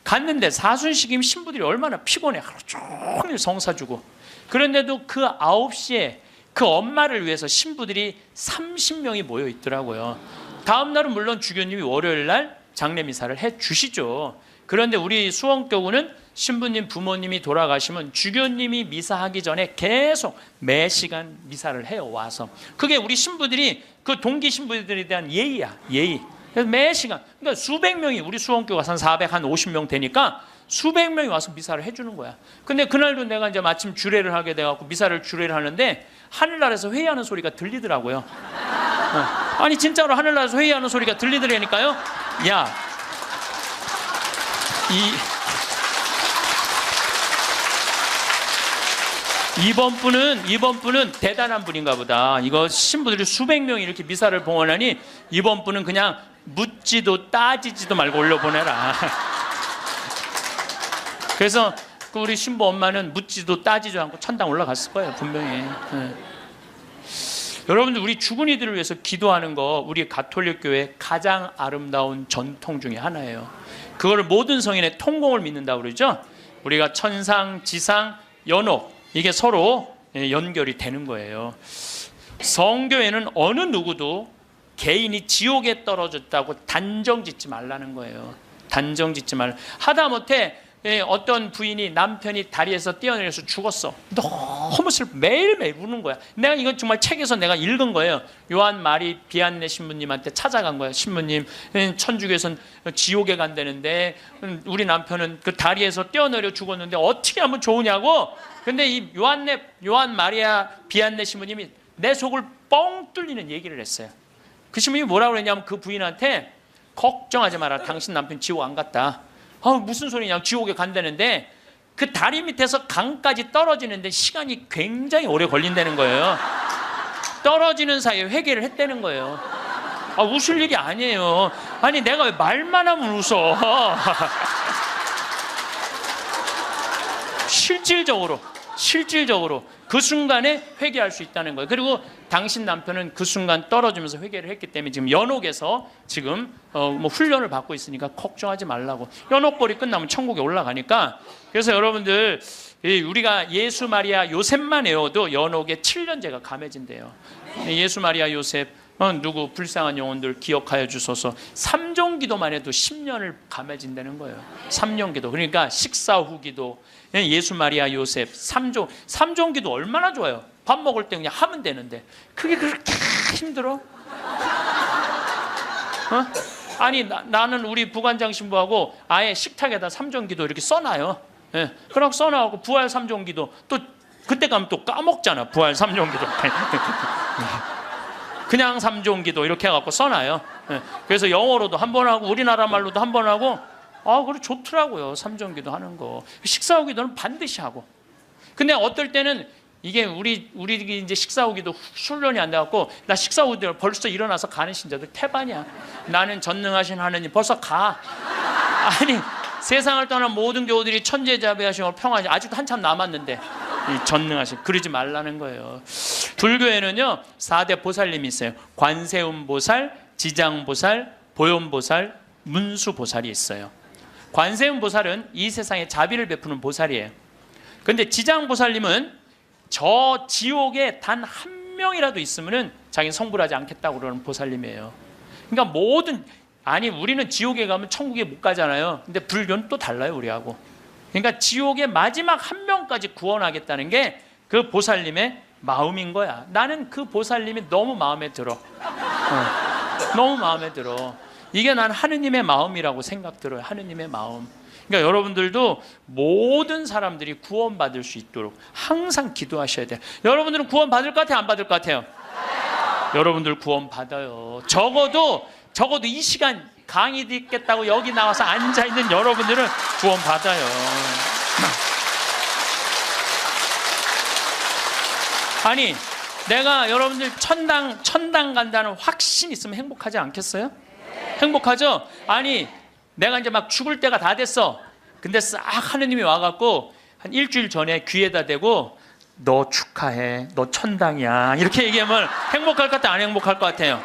갔는데 사순식임 신부들이 얼마나 피곤해. 하루 종일 성사주고. 그런데도 그 9시에 그 엄마를 위해서 신부들이 30명이 모여 있더라고요. 다음 날은 물론 주교님이 월요일날 장례미사를 해 주시죠. 그런데 우리 수원교구는 신부님 부모님이 돌아가시면 주교님이 미사하기 전에 계속 매 시간 미사를 해요. 와서 그게 우리 신부들이 그 동기 신부들에 대한 예의야. 예의. 그래서 매 시간, 그러니까 수백 명이, 우리 수원교가 한 450명 되니까 수백 명이 와서 미사를 해주는 거야. 근데 그날도 내가 이제 마침 주례를 하게 돼갖고 미사를 주례를 하는데 하늘나라에서 회의하는 소리가 들리더라고요. 아니 진짜로 하늘나라에서 회의하는 소리가 들리더라니까요. 야, 이번 분은 대단한 분인가 보다. 이거 신부들이 수백 명이 이렇게 미사를 봉헌하니 이번 분은 그냥 묻지도 따지지도 말고 올려보내라. 그래서 우리 신부 엄마는 묻지도 따지지도 않고 천당 올라갔을 거예요, 분명히. 네. 여러분들, 우리 죽은 이들을 위해서 기도하는 거 우리 가톨릭 교회 가장 아름다운 전통 중에 하나예요. 그거를 모든 성인의 통공을 믿는다고 그러죠. 우리가 천상, 지상, 연옥, 이게 서로 연결이 되는 거예요. 성교회는 어느 누구도 개인이 지옥에 떨어졌다고 단정 짓지 말라는 거예요. 단정 짓지 말라. 하다못해 어떤 부인이 남편이 다리에서 뛰어내려서 죽었어. 너무 슬퍼. 매일매일 우는 거야. 내가 이건 정말 책에서 내가 읽은 거예요. 요한 마리 비안네 신부님한테 찾아간 거야. 신부님, 천주교에선 지옥에 간다는데 우리 남편은 그 다리에서 뛰어내려 죽었는데 어떻게 하면 좋으냐고. 근데 이 요한 마리아 비안네 신부님이 내 속을 뻥 뚫리는 얘기를 했어요. 그 신부님이 뭐라고 그랬냐면 그 부인한테 걱정하지 마라. 당신 남편 지옥 안 갔다. 무슨 소리냐. 지옥에 간다는데 그 다리 밑에서 강까지 떨어지는데 시간이 굉장히 오래 걸린다는 거예요. 떨어지는 사이에 회개를 했다는 거예요. 웃을 일이 아니에요. 아니 내가 왜 말만 하면 웃어. 실질적으로 그 순간에 회개할 수 있다는 거예요. 그리고 당신 남편은 그 순간 떨어지면서 회개를 했기 때문에 지금 연옥에서 지금 뭐 훈련을 받고 있으니까 걱정하지 말라고. 연옥벌이 끝나면 천국에 올라가니까. 그래서 여러분들, 우리가 예수 마리아 요셉만 외워도 연옥에 7년제가 감해진대요. 예수 마리아 요셉, 누구 불쌍한 영혼들 기억하여 주소서. 3종 기도만 해도 10년을 감해진다는 거예요. 3년 기도. 그러니까 식사 후 기도, 예수 마리아 요셉, 3종 기도 얼마나 좋아요. 밥 먹을 때 그냥 하면 되는데 그게 그렇게 힘들어? 아니 나는 우리 부관장 신부하고 아예 식탁에다 3종 기도 이렇게 써놔요. 그럼 써놔갖고 부활 3종 기도, 또 그때 가면 또 까먹잖아. 부활 3종 기도. 그냥 3종 기도 이렇게 해갖고 써놔요. 그래서 영어로도 한 번 하고 우리나라 말로도 한 번 하고. 그래 좋더라고요. 3종 기도 하는 거. 식사 후 기도는 반드시 하고. 근데 어떨 때는 이게 우리 이제 식사 후 기도 훈련이 안 돼갖고 나 식사 후 기도 벌써 일어나서 가는 신자들 태반이야. 나는 전능하신 하느님 벌써 가. 아니 세상을 떠난 모든 교우들이 천재자비하시고 평안하시, 아직도 한참 남았는데 이 전능하신, 그러지 말라는 거예요. 불교에는요 4대 보살님이 있어요. 관세음보살, 지장보살, 보현보살, 문수보살이 있어요. 관세음보살은 이 세상에 자비를 베푸는 보살이에요. 그런데 지장보살님은 저 지옥에 단 한 명이라도 있으면은 자기는 성불하지 않겠다고 그러는 보살님이에요. 그러니까 우리는 지옥에 가면 천국에 못 가잖아요. 근데 불교는 또 달라요, 우리하고. 그러니까 지옥의 마지막 한 명까지 구원하겠다는 게 그 보살님의 마음인 거야. 나는 그 보살님이 너무 마음에 들어. 너무 마음에 들어. 이게 난 하느님의 마음이라고 생각 들어요. 하느님의 마음. 그러니까 여러분들도 모든 사람들이 구원받을 수 있도록 항상 기도하셔야 돼요. 여러분들은 구원받을 것 같아요? 안 받을 것 같아요? 여러분들 구원받아요. 적어도 이 시간 강의 듣겠다고 여기 나와서 앉아있는 여러분들은 구원받아요. 아니, 내가 여러분들 천당 간다는 확신 있으면 행복하지 않겠어요? 행복하죠? 아니, 내가 이제 막 죽을 때가 다 됐어. 근데 싹 하느님이 와갖고 한 일주일 전에 귀에다 대고 너 축하해, 너 천당이야, 이렇게 얘기하면 행복할 것 같아요? 안 행복할 것 같아요?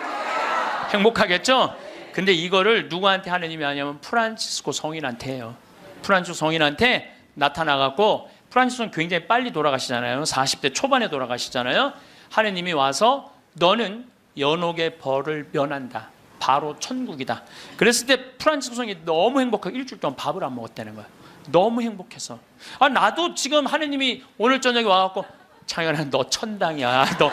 행복하겠죠? 근데 이거를 누구한테 하느님이 하냐면 프란치스코 성인한테 해요. 프란치스코 성인한테 나타나갖고, 프란치스코는 굉장히 빨리 돌아가시잖아요. 40대 초반에 돌아가시잖아요. 하느님이 와서 너는 연옥의 벌을 면한다, 바로 천국이다. 그랬을 때 프란치스코 성인이 너무 행복하고 일주일 동안 밥을 안 먹었다는 거예요. 너무 행복해서. 아, 나도 지금 하느님이 오늘 저녁에 와갖고 창현아 너 천당이야, 너.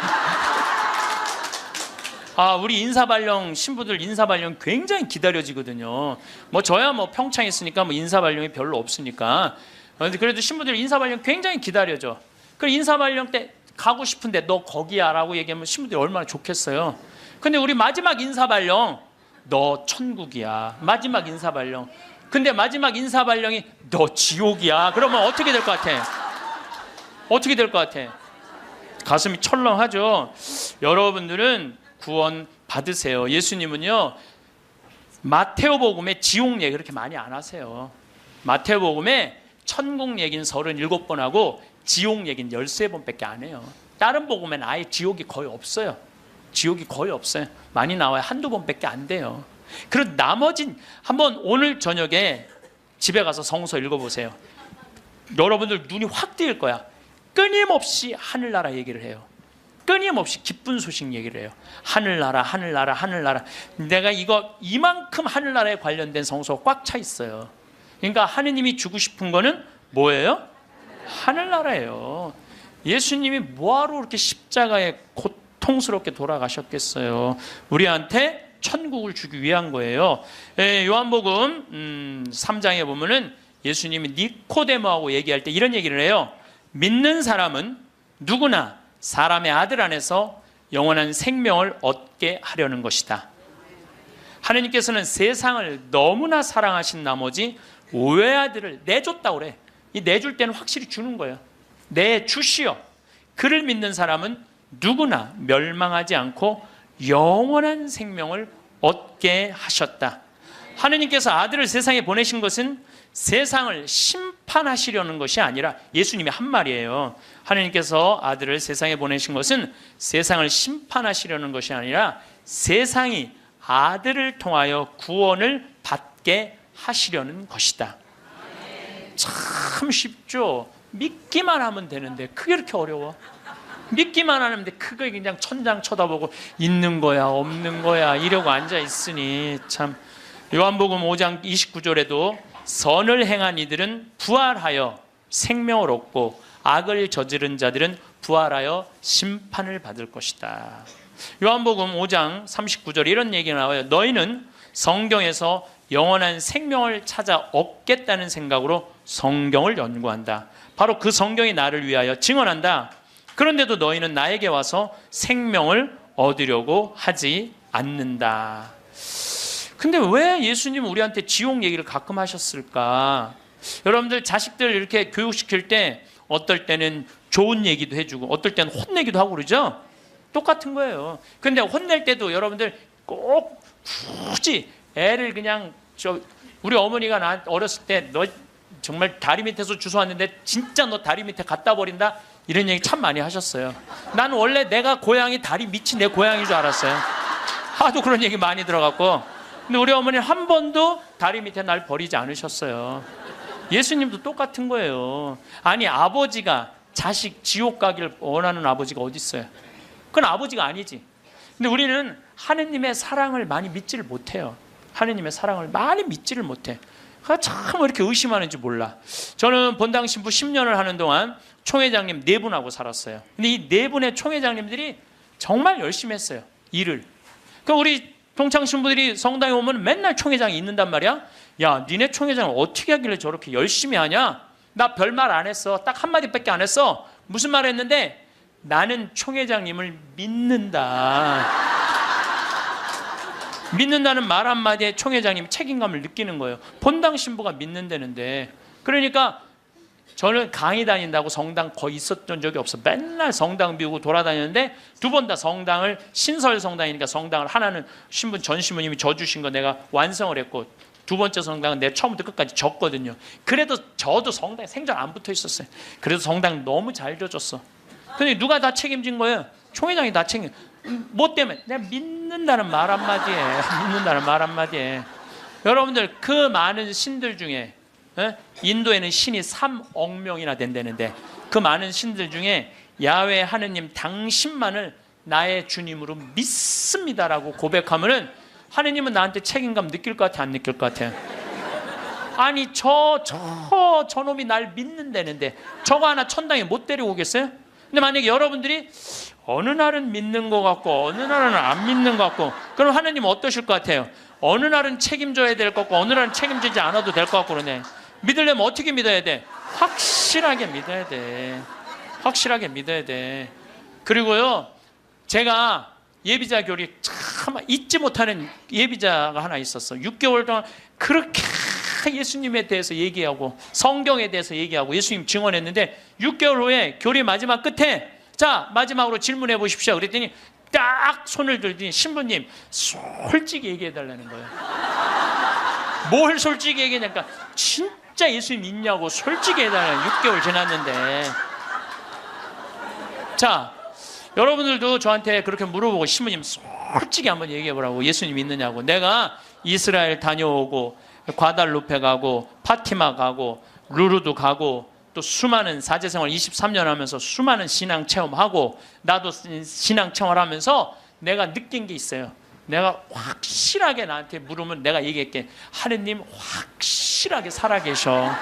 아, 우리 인사발령 신부들 인사발령 굉장히 기다려지거든요. 뭐 저야 뭐 평창에 있으니까 뭐 인사발령이 별로 없으니까. 그래도 신부들 인사발령 굉장히 기다려져. 그 인사발령 때 가고 싶은데 너 거기야라고 얘기하면 신부들이 얼마나 좋겠어요. 근데 우리 마지막 인사발령 너 천국이야, 마지막 인사발령. 근데 마지막 인사발령이 너 지옥이야. 그러면 어떻게 될 것 같아? 어떻게 될 것 같아? 가슴이 철렁하죠. 여러분들은 구원 받으세요. 예수님은요, 마태오복음에 지옥 얘기 그렇게 많이 안 하세요. 마태오복음에 천국 얘기는 37번 하고 지옥 얘기는 13번밖에 안 해요. 다른 복음에는 아예 지옥이 거의 없어요. 지옥이 거의 없어요. 많이 나와요. 한두 번밖에 안 돼요. 그리고 나머진 한번 오늘 저녁에 집에 가서 성서 읽어보세요. 여러분들 눈이 확 뜨일 거야. 끊임없이 하늘나라 얘기를 해요. 끊임없이 기쁜 소식 얘기를 해요. 하늘나라, 하늘나라, 하늘나라. 내가 이만큼 하늘나라에 관련된 성서가 꽉 차 있어요. 그러니까 하느님이 주고 싶은 거는 뭐예요? 하늘나라예요. 예수님이 뭐하러 그렇게 십자가에 고통스럽게 돌아가셨겠어요? 우리한테 천국을 주기 위한 거예요. 요한복음 3장에 보면은 예수님이 니코데모하고 얘기할 때 이런 얘기를 해요. 믿는 사람은 누구나 사람의 아들 안에서 영원한 생명을 얻게 하려는 것이다. 하느님께서는 세상을 너무나 사랑하신 나머지 외아들을 내줬다고 그래. 이 내줄 때는 확실히 주는 거예요. 내주시오. 그를 믿는 사람은 누구나 멸망하지 않고 영원한 생명을 얻게 하셨다. 하느님께서 아들을 세상에 보내신 것은 세상을 심판하시려는 것이 아니라, 예수님이 한 말이에요. 하느님께서 아들을 세상에 보내신 것은 세상을 심판하시려는 것이 아니라 세상이 아들을 통하여 구원을 받게 하시려는 것이다. 참 쉽죠? 믿기만 하면 되는데 그게 이렇게 어려워? 믿기만 하는데 그거 그냥 천장 쳐다보고 있는 거야 없는 거야 이러고 앉아있으니 참. 요한복음 5장 29절에도 선을 행한 이들은 부활하여 생명을 얻고 악을 저지른 자들은 부활하여 심판을 받을 것이다. 요한복음 5장 39절에 이런 얘기가 나와요. 너희는 성경에서 영원한 생명을 찾아 얻겠다는 생각으로 성경을 연구한다. 바로 그 성경이 나를 위하여 증언한다. 그런데도 너희는 나에게 와서 생명을 얻으려고 하지 않는다. 근데 왜 예수님은 우리한테 지옥 얘기를 가끔 하셨을까? 여러분들 자식들 이렇게 교육시킬 때 어떨 때는 좋은 얘기도 해주고 어떨 때는 혼내기도 하고 그러죠? 똑같은 거예요. 근데 혼낼 때도 여러분들 꼭 굳이 애를 그냥 우리 어머니가 나 어렸을 때 너 정말 다리 밑에서 주워왔는데 진짜 너 다리 밑에 갖다 버린다 이런 얘기 참 많이 하셨어요. 난 원래 내가 고향이 다리 밑이 내 고향인 줄 알았어요. 하도 그런 얘기 많이 들어갔고. 근데 우리 어머니는 한 번도 다리 밑에 날 버리지 않으셨어요. 예수님도 똑같은 거예요. 아니, 아버지가 자식 지옥 가기를 원하는 아버지가 어디 있어요? 그건 아버지가 아니지. 근데 우리는 하느님의 사랑을 많이 믿지를 못해요. 하느님의 사랑을 많이 믿지를 못해. 참 왜 이렇게 의심하는지 몰라. 저는 본당 신부 10년을 하는 동안 총회장님 4분하고 살았어요. 근데 이 4분의 총회장님들이 정말 열심히 했어요, 일을. 그러니까 우리 동창 신부들이 성당에 오면 맨날 총회장이 있는단 말이야. 야, 니네 총회장은 어떻게 하길래 저렇게 열심히 하냐? 나 별말 안 했어. 딱 한마디밖에 안 했어. 무슨 말 했는데? 나는 총회장님을 믿는다. 믿는다는 말 한마디에 총회장님이 책임감을 느끼는 거예요. 본당 신부가 믿는다는데. 그러니까 저는 강의 다닌다고 성당 거의 있었던 적이 없어. 맨날 성당 비우고 돌아다녔는데 두 번 다 성당을, 신설 성당이니까 성당을 하나는 전 신부님이 져주신 거 내가 완성을 했고, 두 번째 성당은 내가 처음부터 끝까지 졌거든요. 그래도 저도 성당에 생전 안 붙어 있었어요. 그래도 성당 너무 잘 져줬어. 근데 누가 다 책임진 거예요? 총회장이 다 책임. 뭐 때문에? 내가 믿는다는 말 한마디에, 믿는다는 말 한마디에. 여러분들, 그 많은 신들 중에, 인도에는 신이 3억 명이나 된다는데, 그 많은 신들 중에 야훼 하느님 당신만을 나의 주님으로 믿습니다라고 고백하면은 하느님은 나한테 책임감 느낄 것 같아, 안 느낄 것 같아? 아니 저놈이 날 믿는다는데 저거 하나 천당에 못 데리고 오겠어요? 근데 만약에 여러분들이 어느 날은 믿는 것 같고 어느 날은 안 믿는 것 같고, 그럼 하느님은 어떠실 것 같아요? 어느 날은 책임져야 될 것 같고 어느 날은 책임지지 않아도 될 것 같고 그러네. 믿으려면 어떻게 믿어야 돼? 확실하게 믿어야 돼. 확실하게 믿어야 돼. 그리고요, 제가 예비자 교리 참 잊지 못하는 예비자가 하나 있었어. 6개월 동안 그렇게 예수님에 대해서 얘기하고 성경에 대해서 얘기하고 예수님 증언했는데 6개월 후에 교리 마지막 끝에 자, 마지막으로 질문해 보십시오. 그랬더니 딱 손을 들더니 신부님 솔직히 얘기해 달라는 거예요. 뭘 솔직히 얘기하냐니까 진짜 예수님 믿냐고 솔직히 해달라는. 6개월 지났는데. 자, 여러분들도 저한테 그렇게 물어보고 신부님 솔직히 한번 얘기해 보라고. 예수님 믿느냐고. 내가 이스라엘 다녀오고 과달루페 가고 파티마 가고 루르도 가고 또 수많은 사제생활 23년 하면서 수많은 신앙 체험하고 나도 신앙 체험하면서 내가 느낀 게 있어요. 내가 확실하게 나한테 물으면 내가 얘기할게. 하느님 확실하게 살아계셔.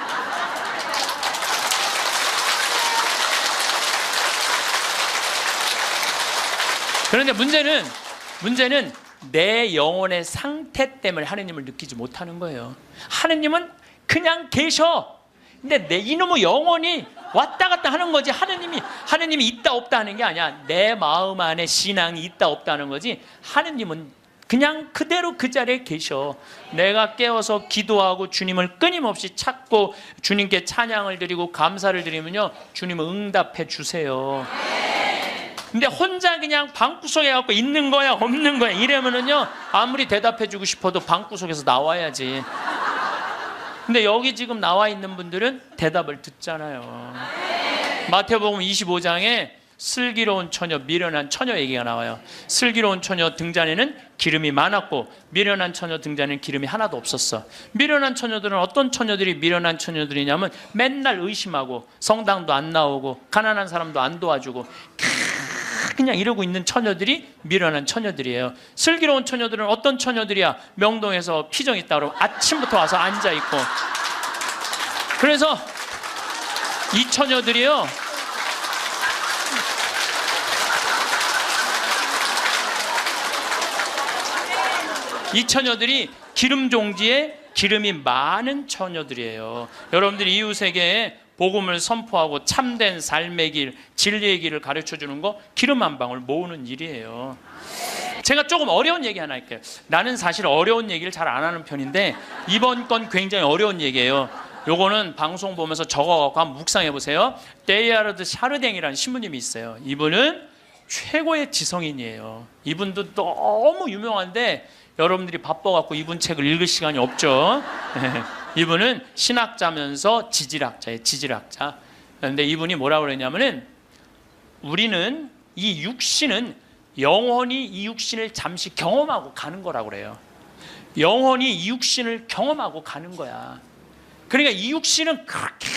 그런데 문제는 내 영혼의 상태 때문에 하느님을 느끼지 못하는 거예요. 하느님은 그냥 계셔. 근데 내 이놈의 영혼이 왔다 갔다 하는 거지. 하느님이 있다 없다 하는 게 아니야. 내 마음 안에 신앙이 있다 없다 하는 거지. 하느님은 그냥 그대로 그 자리에 계셔. 내가 깨어서 기도하고 주님을 끊임없이 찾고 주님께 찬양을 드리고 감사를 드리면요, 주님은 응답해 주세요. 근데 혼자 그냥 방구석에 갖고 있는 거야 없는 거야 이러면은요, 아무리 대답해 주고 싶어도 방구석에서 나와야지. 근데 여기 지금 나와 있는 분들은 대답을 듣잖아요. 마태복음 25장에 슬기로운 처녀, 미련한 처녀 얘기가 나와요. 슬기로운 처녀 등잔에는 기름이 많았고 미련한 처녀 등잔에는 기름이 하나도 없었어. 미련한 처녀들은 어떤 처녀들이 미련한 처녀들이냐면 맨날 의심하고 성당도 안 나오고 가난한 사람도 안 도와주고 그냥 이러고 있는 처녀들이 미련한 처녀들이에요. 슬기로운 처녀들은 어떤 처녀들이야? 명동에서 피정 있다 그러면 아침부터 와서 앉아있고. 그래서 이 처녀들이요, 이 처녀들이 기름 종지에 기름이 많은 처녀들이에요. 여러분들이 이웃에게 복음을 선포하고 참된 삶의 길, 진리의 길을 가르쳐주는 거 기름 한 방울 모으는 일이에요. 제가 조금 어려운 얘기 하나 할게요. 나는 사실 어려운 얘기를 잘 안 하는 편인데 이번 건 굉장히 어려운 얘기예요. 요거는 방송 보면서 적어갖고 한번 묵상해 보세요. 데이아르드 샤르댕이라는 신부님이 있어요. 이분은 최고의 지성인이에요. 이분도 너무 유명한데 여러분들이 바빠갖고 이분 책을 읽을 시간이 없죠. 이분은 신학자면서 지질학자예요. 지질학자. 그런데 이분이 뭐라고 그러냐면은 우리는 이 육신은 영원히 이 육신을 잠시 경험하고 가는 거라고 그래요. 영원히 이 육신을 경험하고 가는 거야. 그러니까 이 육신은 그렇게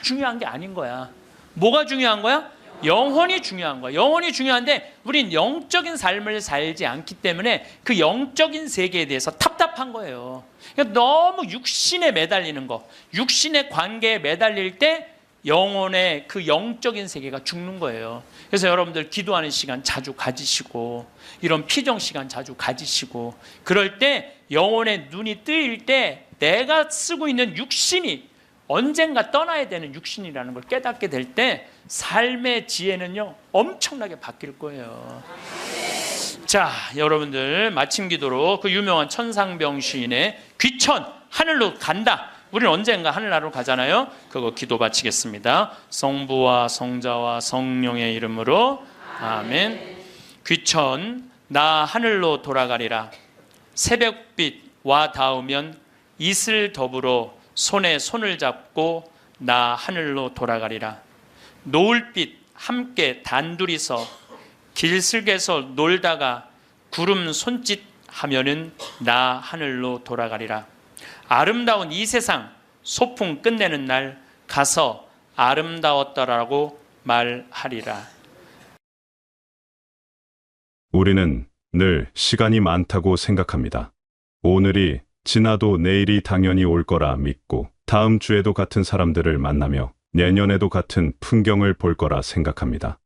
중요한 게 아닌 거야. 뭐가 중요한 거야? 영혼이 중요한 거야. 영혼이 중요한데 우린 영적인 삶을 살지 않기 때문에 그 영적인 세계에 대해서 답답한 거예요. 그러니까 너무 육신에 매달리는 거, 육신의 관계에 매달릴 때 영혼의 그 영적인 세계가 죽는 거예요. 그래서 여러분들 기도하는 시간 자주 가지시고 이런 피정 시간 자주 가지시고 그럴 때 영혼의 눈이 뜨일 때 내가 쓰고 있는 육신이 언젠가 떠나야 되는 육신이라는 걸 깨닫게 될 때 삶의 지혜는요 엄청나게 바뀔 거예요. 자, 여러분들 마침 기도로 그 유명한 천상병 시인의 귀천 하늘로 간다. 우리는 언젠가 하늘나라로 가잖아요. 그거 기도 바치겠습니다. 성부와 성자와 성령의 이름으로 아멘. 귀천 나 하늘로 돌아가리라. 새벽빛 와 닿으면 이슬 더불어 손에 손을 잡고 나 하늘로 돌아가리라. 노을빛 함께 단둘이서 길슬개서 놀다가 구름 손짓 하면은 나 하늘로 돌아가리라. 아름다운 이 세상 소풍 끝내는 날 가서 아름다웠더라고 말하리라. 우리는 늘 시간이 많다고 생각합니다. 오늘이 지나도 내일이 당연히 올 거라 믿고 다음 주에도 같은 사람들을 만나며 내년에도 같은 풍경을 볼 거라 생각합니다.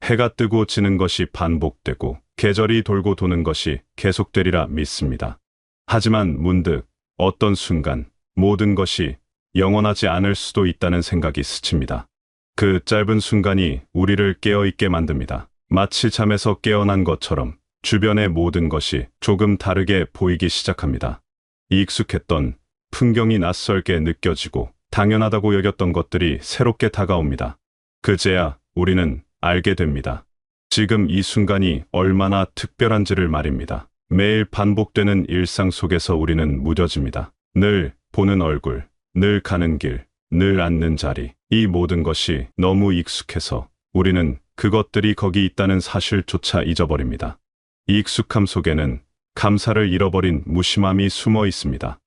해가 뜨고 지는 것이 반복되고 계절이 돌고 도는 것이 계속되리라 믿습니다. 하지만 문득 어떤 순간 모든 것이 영원하지 않을 수도 있다는 생각이 스칩니다. 그 짧은 순간이 우리를 깨어있게 만듭니다. 마치 잠에서 깨어난 것처럼 주변의 모든 것이 조금 다르게 보이기 시작합니다. 익숙했던 풍경이 낯설게 느껴지고 당연하다고 여겼던 것들이 새롭게 다가옵니다. 그제야 우리는 알게 됩니다. 지금 이 순간이 얼마나 특별한지를 말입니다. 매일 반복되는 일상 속에서 우리는 무뎌집니다. 늘 보는 얼굴, 늘 가는 길, 늘 앉는 자리, 이 모든 것이 너무 익숙해서 우리는 그것들이 거기 있다는 사실조차 잊어버립니다. 이 익숙함 속에는 감사를 잃어버린 무심함이 숨어 있습니다.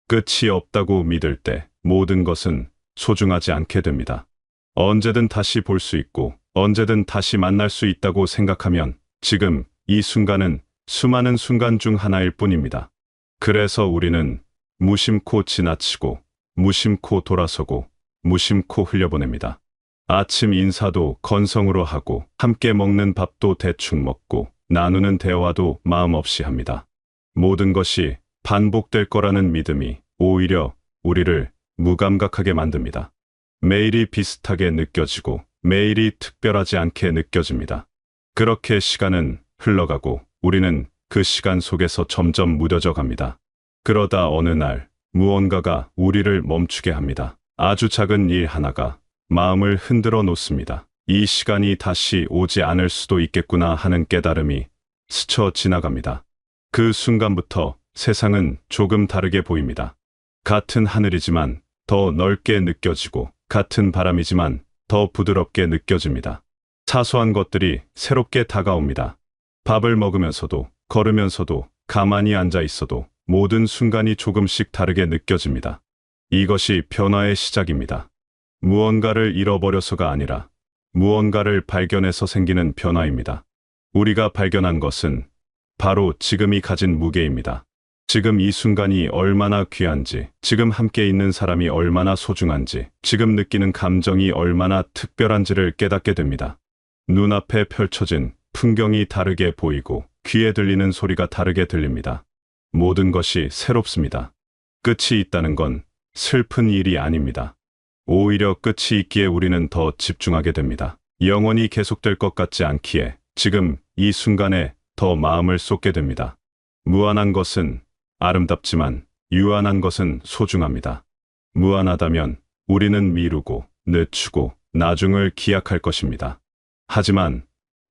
끝이 없다고 믿을 때 모든 것은 소중하지 않게 됩니다. 언제든 다시 볼 수 있고 언제든 다시 만날 수 있다고 생각하면 지금 이 순간은 수많은 순간 중 하나일 뿐입니다. 그래서 우리는 무심코 지나치고 무심코 돌아서고 무심코 흘려보냅니다. 아침 인사도 건성으로 하고 함께 먹는 밥도 대충 먹고 나누는 대화도 마음 없이 합니다. 모든 것이 반복될 거라는 믿음이 오히려 우리를 무감각하게 만듭니다. 매일이 비슷하게 느껴지고 매일이 특별하지 않게 느껴집니다. 그렇게 시간은 흘러가고 우리는 그 시간 속에서 점점 무뎌져 갑니다. 그러다 어느 날 무언가가 우리를 멈추게 합니다. 아주 작은 일 하나가 마음을 흔들어 놓습니다. 이 시간이 다시 오지 않을 수도 있겠구나 하는 깨달음이 스쳐 지나갑니다. 그 순간부터 세상은 조금 다르게 보입니다. 같은 하늘이지만 더 넓게 느껴지고 같은 바람이지만 더 부드럽게 느껴집니다. 사소한 것들이 새롭게 다가옵니다. 밥을 먹으면서도 걸으면서도 가만히 앉아 있어도 모든 순간이 조금씩 다르게 느껴집니다. 이것이 변화의 시작입니다. 무언가를 잃어버려서가 아니라 무언가를 발견해서 생기는 변화입니다. 우리가 발견한 것은 바로 지금이 가진 무게입니다. 지금 이 순간이 얼마나 귀한지, 지금 함께 있는 사람이 얼마나 소중한지, 지금 느끼는 감정이 얼마나 특별한지를 깨닫게 됩니다. 눈앞에 펼쳐진 풍경이 다르게 보이고 귀에 들리는 소리가 다르게 들립니다. 모든 것이 새롭습니다. 끝이 있다는 건 슬픈 일이 아닙니다. 오히려 끝이 있기에 우리는 더 집중하게 됩니다. 영원히 계속될 것 같지 않기에 지금 이 순간에 더 마음을 쏟게 됩니다. 무한한 것은 아름답지만 유한한 것은 소중합니다. 무한하다면 우리는 미루고 늦추고 나중을 기약할 것입니다. 하지만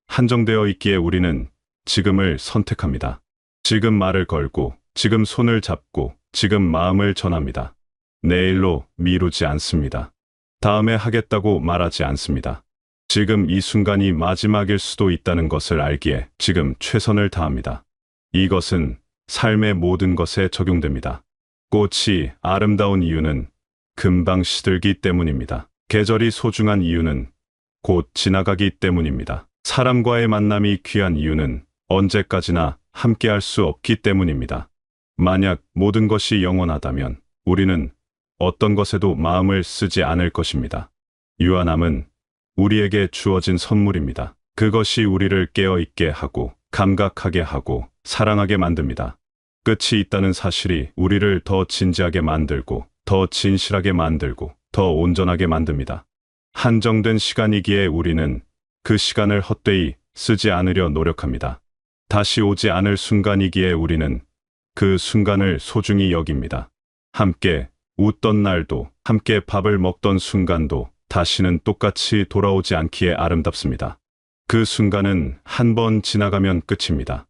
한정되어 있기에 우리는 지금을 선택합니다. 지금 말을 걸고 지금 손을 잡고 지금 마음을 전합니다. 내일로 미루지 않습니다. 다음에 하겠다고 말하지 않습니다. 지금 이 순간이 마지막일 수도 있다는 것을 알기에 지금 최선을 다합니다. 이것은 삶의 모든 것에 적용됩니다. 꽃이 아름다운 이유는 금방 시들기 때문입니다. 계절이 소중한 이유는 곧 지나가기 때문입니다. 사람과의 만남이 귀한 이유는 언제까지나 함께할 수 없기 때문입니다. 만약 모든 것이 영원하다면 우리는 어떤 것에도 마음을 쓰지 않을 것입니다. 유한함은 우리에게 주어진 선물입니다. 그것이 우리를 깨어있게 하고 감각하게 하고 사랑하게 만듭니다. 끝이 있다는 사실이 우리를 더 진지하게 만들고 더 진실하게 만들고 더 온전하게 만듭니다. 한정된 시간이기에 우리는 그 시간을 헛되이 쓰지 않으려 노력합니다. 다시 오지 않을 순간이기에 우리는 그 순간을 소중히 여깁니다. 함께 웃던 날도, 함께 밥을 먹던 순간도 다시는 똑같이 돌아오지 않기에 아름답습니다. 그 순간은 한 번 지나가면 끝입니다.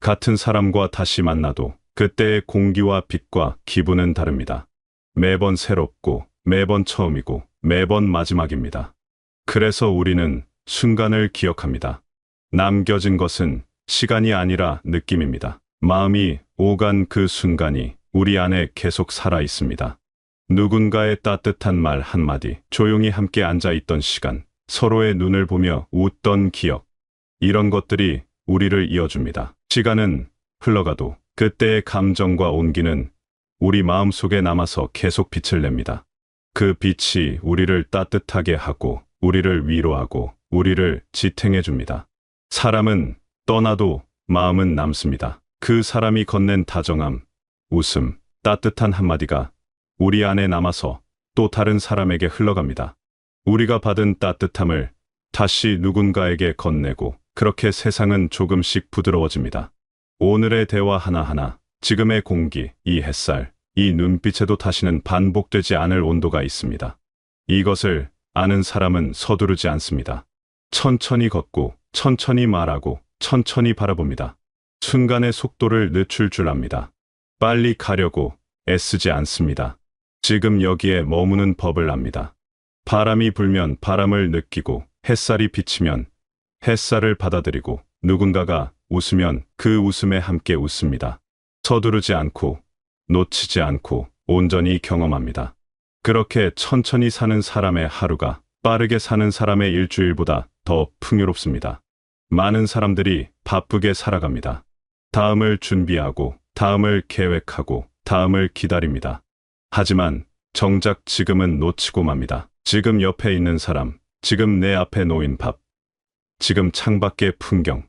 같은 사람과 다시 만나도 그때의 공기와 빛과 기분은 다릅니다. 매번 새롭고 매번 처음이고 매번 마지막입니다. 그래서 우리는 순간을 기억합니다. 남겨진 것은 시간이 아니라 느낌입니다. 마음이 오간 그 순간이 우리 안에 계속 살아 있습니다. 누군가의 따뜻한 말 한마디, 조용히 함께 앉아 있던 시간, 서로의 눈을 보며 웃던 기억, 이런 것들이 우리를 이어줍니다. 시간은 흘러가도 그때의 감정과 온기는 우리 마음속에 남아서 계속 빛을 냅니다. 그 빛이 우리를 따뜻하게 하고 우리를 위로하고 우리를 지탱해 줍니다. 사람은 떠나도 마음은 남습니다. 그 사람이 건넨 다정함, 웃음, 따뜻한 한마디가 우리 안에 남아서 또 다른 사람에게 흘러갑니다. 우리가 받은 따뜻함을 다시 누군가에게 건네고 그렇게 세상은 조금씩 부드러워집니다. 오늘의 대화 하나하나, 지금의 공기, 이 햇살, 이 눈빛에도 다시는 반복되지 않을 온도가 있습니다. 이것을 아는 사람은 서두르지 않습니다. 천천히 걷고 천천히 말하고 천천히 바라봅니다. 순간의 속도를 늦출 줄 압니다. 빨리 가려고 애쓰지 않습니다. 지금 여기에 머무는 법을 압니다. 바람이 불면 바람을 느끼고 햇살이 비치면 햇살을 받아들이고 누군가가 웃으면 그 웃음에 함께 웃습니다. 서두르지 않고 놓치지 않고 온전히 경험합니다. 그렇게 천천히 사는 사람의 하루가 빠르게 사는 사람의 일주일보다 더 풍요롭습니다. 많은 사람들이 바쁘게 살아갑니다. 다음을 준비하고 다음을 계획하고 다음을 기다립니다. 하지만 정작 지금은 놓치고 맙니다. 지금 옆에 있는 사람, 지금 내 앞에 놓인 밥, 지금 창밖의 풍경,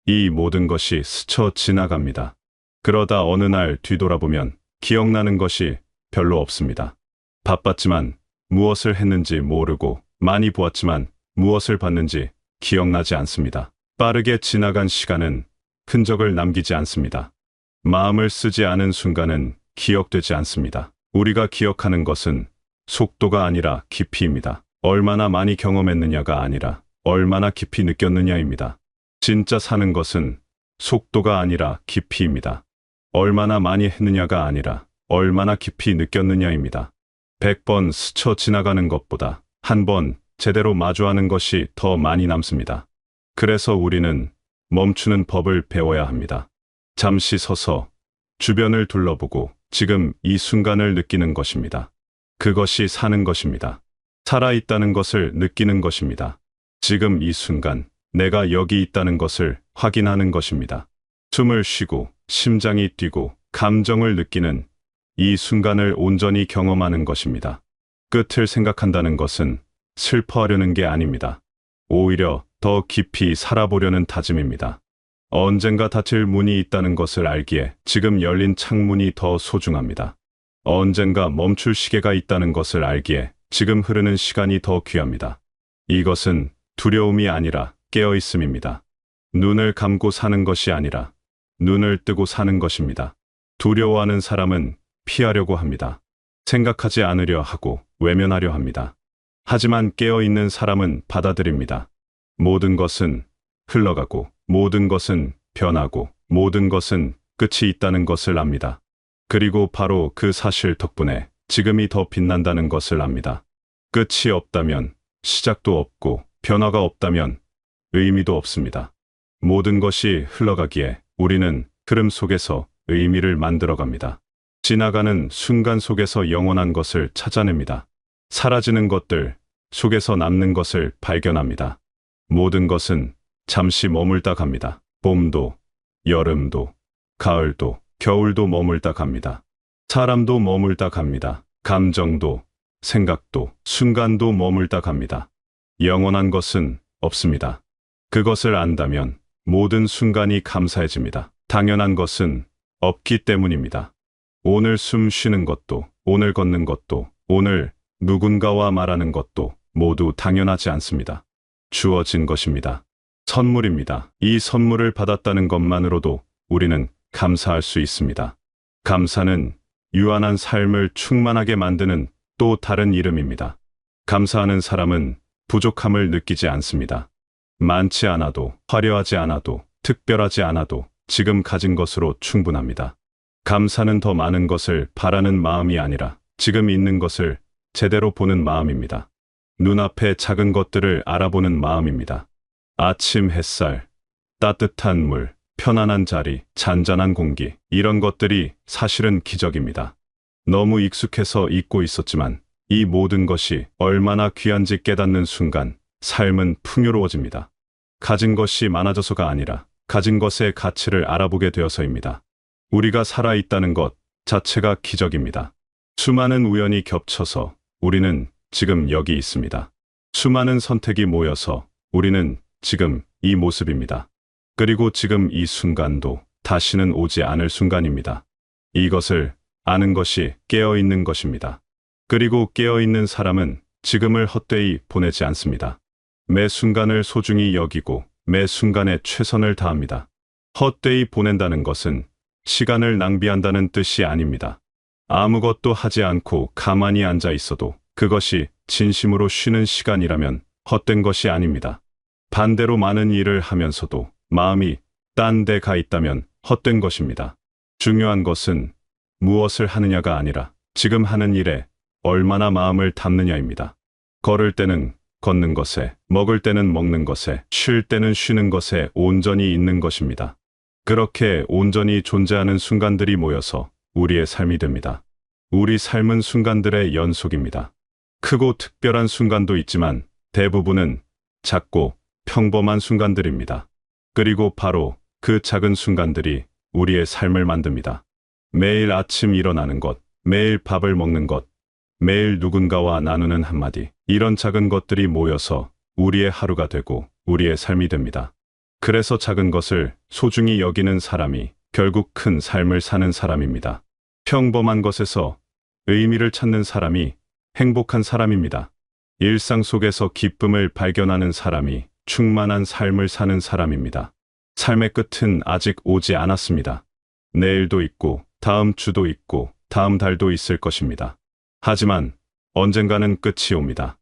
이 모든 것이 스쳐 지나갑니다. 그러다 어느 날 뒤돌아보면 기억나는 것이 별로 없습니다. 바빴지만 무엇을 했는지 모르고 많이 보았지만 무엇을 봤는지 기억나지 않습니다. 빠르게 지나간 시간은 흔적을 남기지 않습니다. 마음을 쓰지 않은 순간은 기억되지 않습니다. 우리가 기억하는 것은 속도가 아니라 깊이입니다. 얼마나 많이 경험했느냐가 아니라 얼마나 깊이 느꼈느냐입니다. 진짜 사는 것은 속도가 아니라 깊이입니다. 얼마나 많이 했느냐가 아니라 얼마나 깊이 느꼈느냐입니다. 100번 스쳐 지나가는 것보다 한 번 제대로 마주하는 것이 더 많이 남습니다. 그래서 우리는 멈추는 법을 배워야 합니다. 잠시 서서 주변을 둘러보고 지금 이 순간을 느끼는 것입니다. 그것이 사는 것입니다. 살아있다는 것을 느끼는 것입니다. 지금 이 순간 내가 여기 있다는 것을 확인하는 것입니다. 숨을 쉬고 심장이 뛰고 감정을 느끼는 이 순간을 온전히 경험하는 것입니다. 끝을 생각한다는 것은 슬퍼하려는 게 아닙니다. 오히려 더 깊이 살아보려는 다짐입니다. 언젠가 닫힐 문이 있다는 것을 알기에 지금 열린 창문이 더 소중합니다. 언젠가 멈출 시계가 있다는 것을 알기에 지금 흐르는 시간이 더 귀합니다. 이것은 두려움이 아니라 깨어있음입니다. 눈을 감고 사는 것이 아니라 눈을 뜨고 사는 것입니다. 두려워하는 사람은 피하려고 합니다. 생각하지 않으려 하고 외면하려 합니다. 하지만 깨어있는 사람은 받아들입니다. 모든 것은 흘러가고 모든 것은 변하고 모든 것은 끝이 있다는 것을 압니다. 그리고 바로 그 사실 덕분에 지금이 더 빛난다는 것을 압니다. 끝이 없다면 시작도 없고 변화가 없다면 의미도 없습니다. 모든 것이 흘러가기에 우리는 흐름 속에서 의미를 만들어갑니다. 지나가는 순간 속에서 영원한 것을 찾아냅니다. 사라지는 것들 속에서 남는 것을 발견합니다. 모든 것은 잠시 머물다 갑니다. 봄도, 여름도, 가을도, 겨울도 머물다 갑니다. 사람도 머물다 갑니다. 감정도, 생각도, 순간도 머물다 갑니다. 영원한 것은 없습니다. 그것을 안다면 모든 순간이 감사해집니다. 당연한 것은 없기 때문입니다. 오늘 숨 쉬는 것도, 오늘 걷는 것도, 오늘 누군가와 말하는 것도 모두 당연하지 않습니다. 주어진 것입니다. 선물입니다. 이 선물을 받았다는 것만으로도 우리는 감사할 수 있습니다. 감사는 유한한 삶을 충만하게 만드는 또 다른 이름입니다. 감사하는 사람은 부족함을 느끼지 않습니다. 많지 않아도, 화려하지 않아도, 특별하지 않아도 지금 가진 것으로 충분합니다. 감사는 더 많은 것을 바라는 마음이 아니라 지금 있는 것을 제대로 보는 마음입니다. 눈앞의 작은 것들을 알아보는 마음입니다. 아침 햇살, 따뜻한 물, 편안한 자리, 잔잔한 공기, 이런 것들이 사실은 기적입니다. 너무 익숙해서 잊고 있었지만 이 모든 것이 얼마나 귀한지 깨닫는 순간 삶은 풍요로워집니다. 가진 것이 많아져서가 아니라 가진 것의 가치를 알아보게 되어서입니다. 우리가 살아있다는 것 자체가 기적입니다. 수많은 우연이 겹쳐서 우리는 지금 여기 있습니다. 수많은 선택이 모여서 우리는 지금 이 모습입니다. 그리고 지금 이 순간도 다시는 오지 않을 순간입니다. 이것을 아는 것이 깨어있는 것입니다. 그리고 깨어있는 사람은 지금을 헛되이 보내지 않습니다. 매 순간을 소중히 여기고 매 순간에 최선을 다합니다. 헛되이 보낸다는 것은 시간을 낭비한다는 뜻이 아닙니다. 아무것도 하지 않고 가만히 앉아 있어도 그것이 진심으로 쉬는 시간이라면 헛된 것이 아닙니다. 반대로 많은 일을 하면서도 마음이 딴 데 가 있다면 헛된 것입니다. 중요한 것은 무엇을 하느냐가 아니라 지금 하는 일에 얼마나 마음을 담느냐입니다. 걸을 때는 걷는 것에, 먹을 때는 먹는 것에, 쉴 때는 쉬는 것에 온전히 있는 것입니다. 그렇게 온전히 존재하는 순간들이 모여서 우리의 삶이 됩니다. 우리 삶은 순간들의 연속입니다. 크고 특별한 순간도 있지만 대부분은 작고 평범한 순간들입니다. 그리고 바로 그 작은 순간들이 우리의 삶을 만듭니다. 매일 아침 일어나는 것, 매일 밥을 먹는 것, 매일 누군가와 나누는 한마디, 이런 작은 것들이 모여서 우리의 하루가 되고 우리의 삶이 됩니다. 그래서 작은 것을 소중히 여기는 사람이 결국 큰 삶을 사는 사람입니다. 평범한 것에서 의미를 찾는 사람이 행복한 사람입니다. 일상 속에서 기쁨을 발견하는 사람이 충만한 삶을 사는 사람입니다. 삶의 끝은 아직 오지 않았습니다. 내일도 있고 다음 주도 있고 다음 달도 있을 것입니다. 하지만 언젠가는 끝이 옵니다.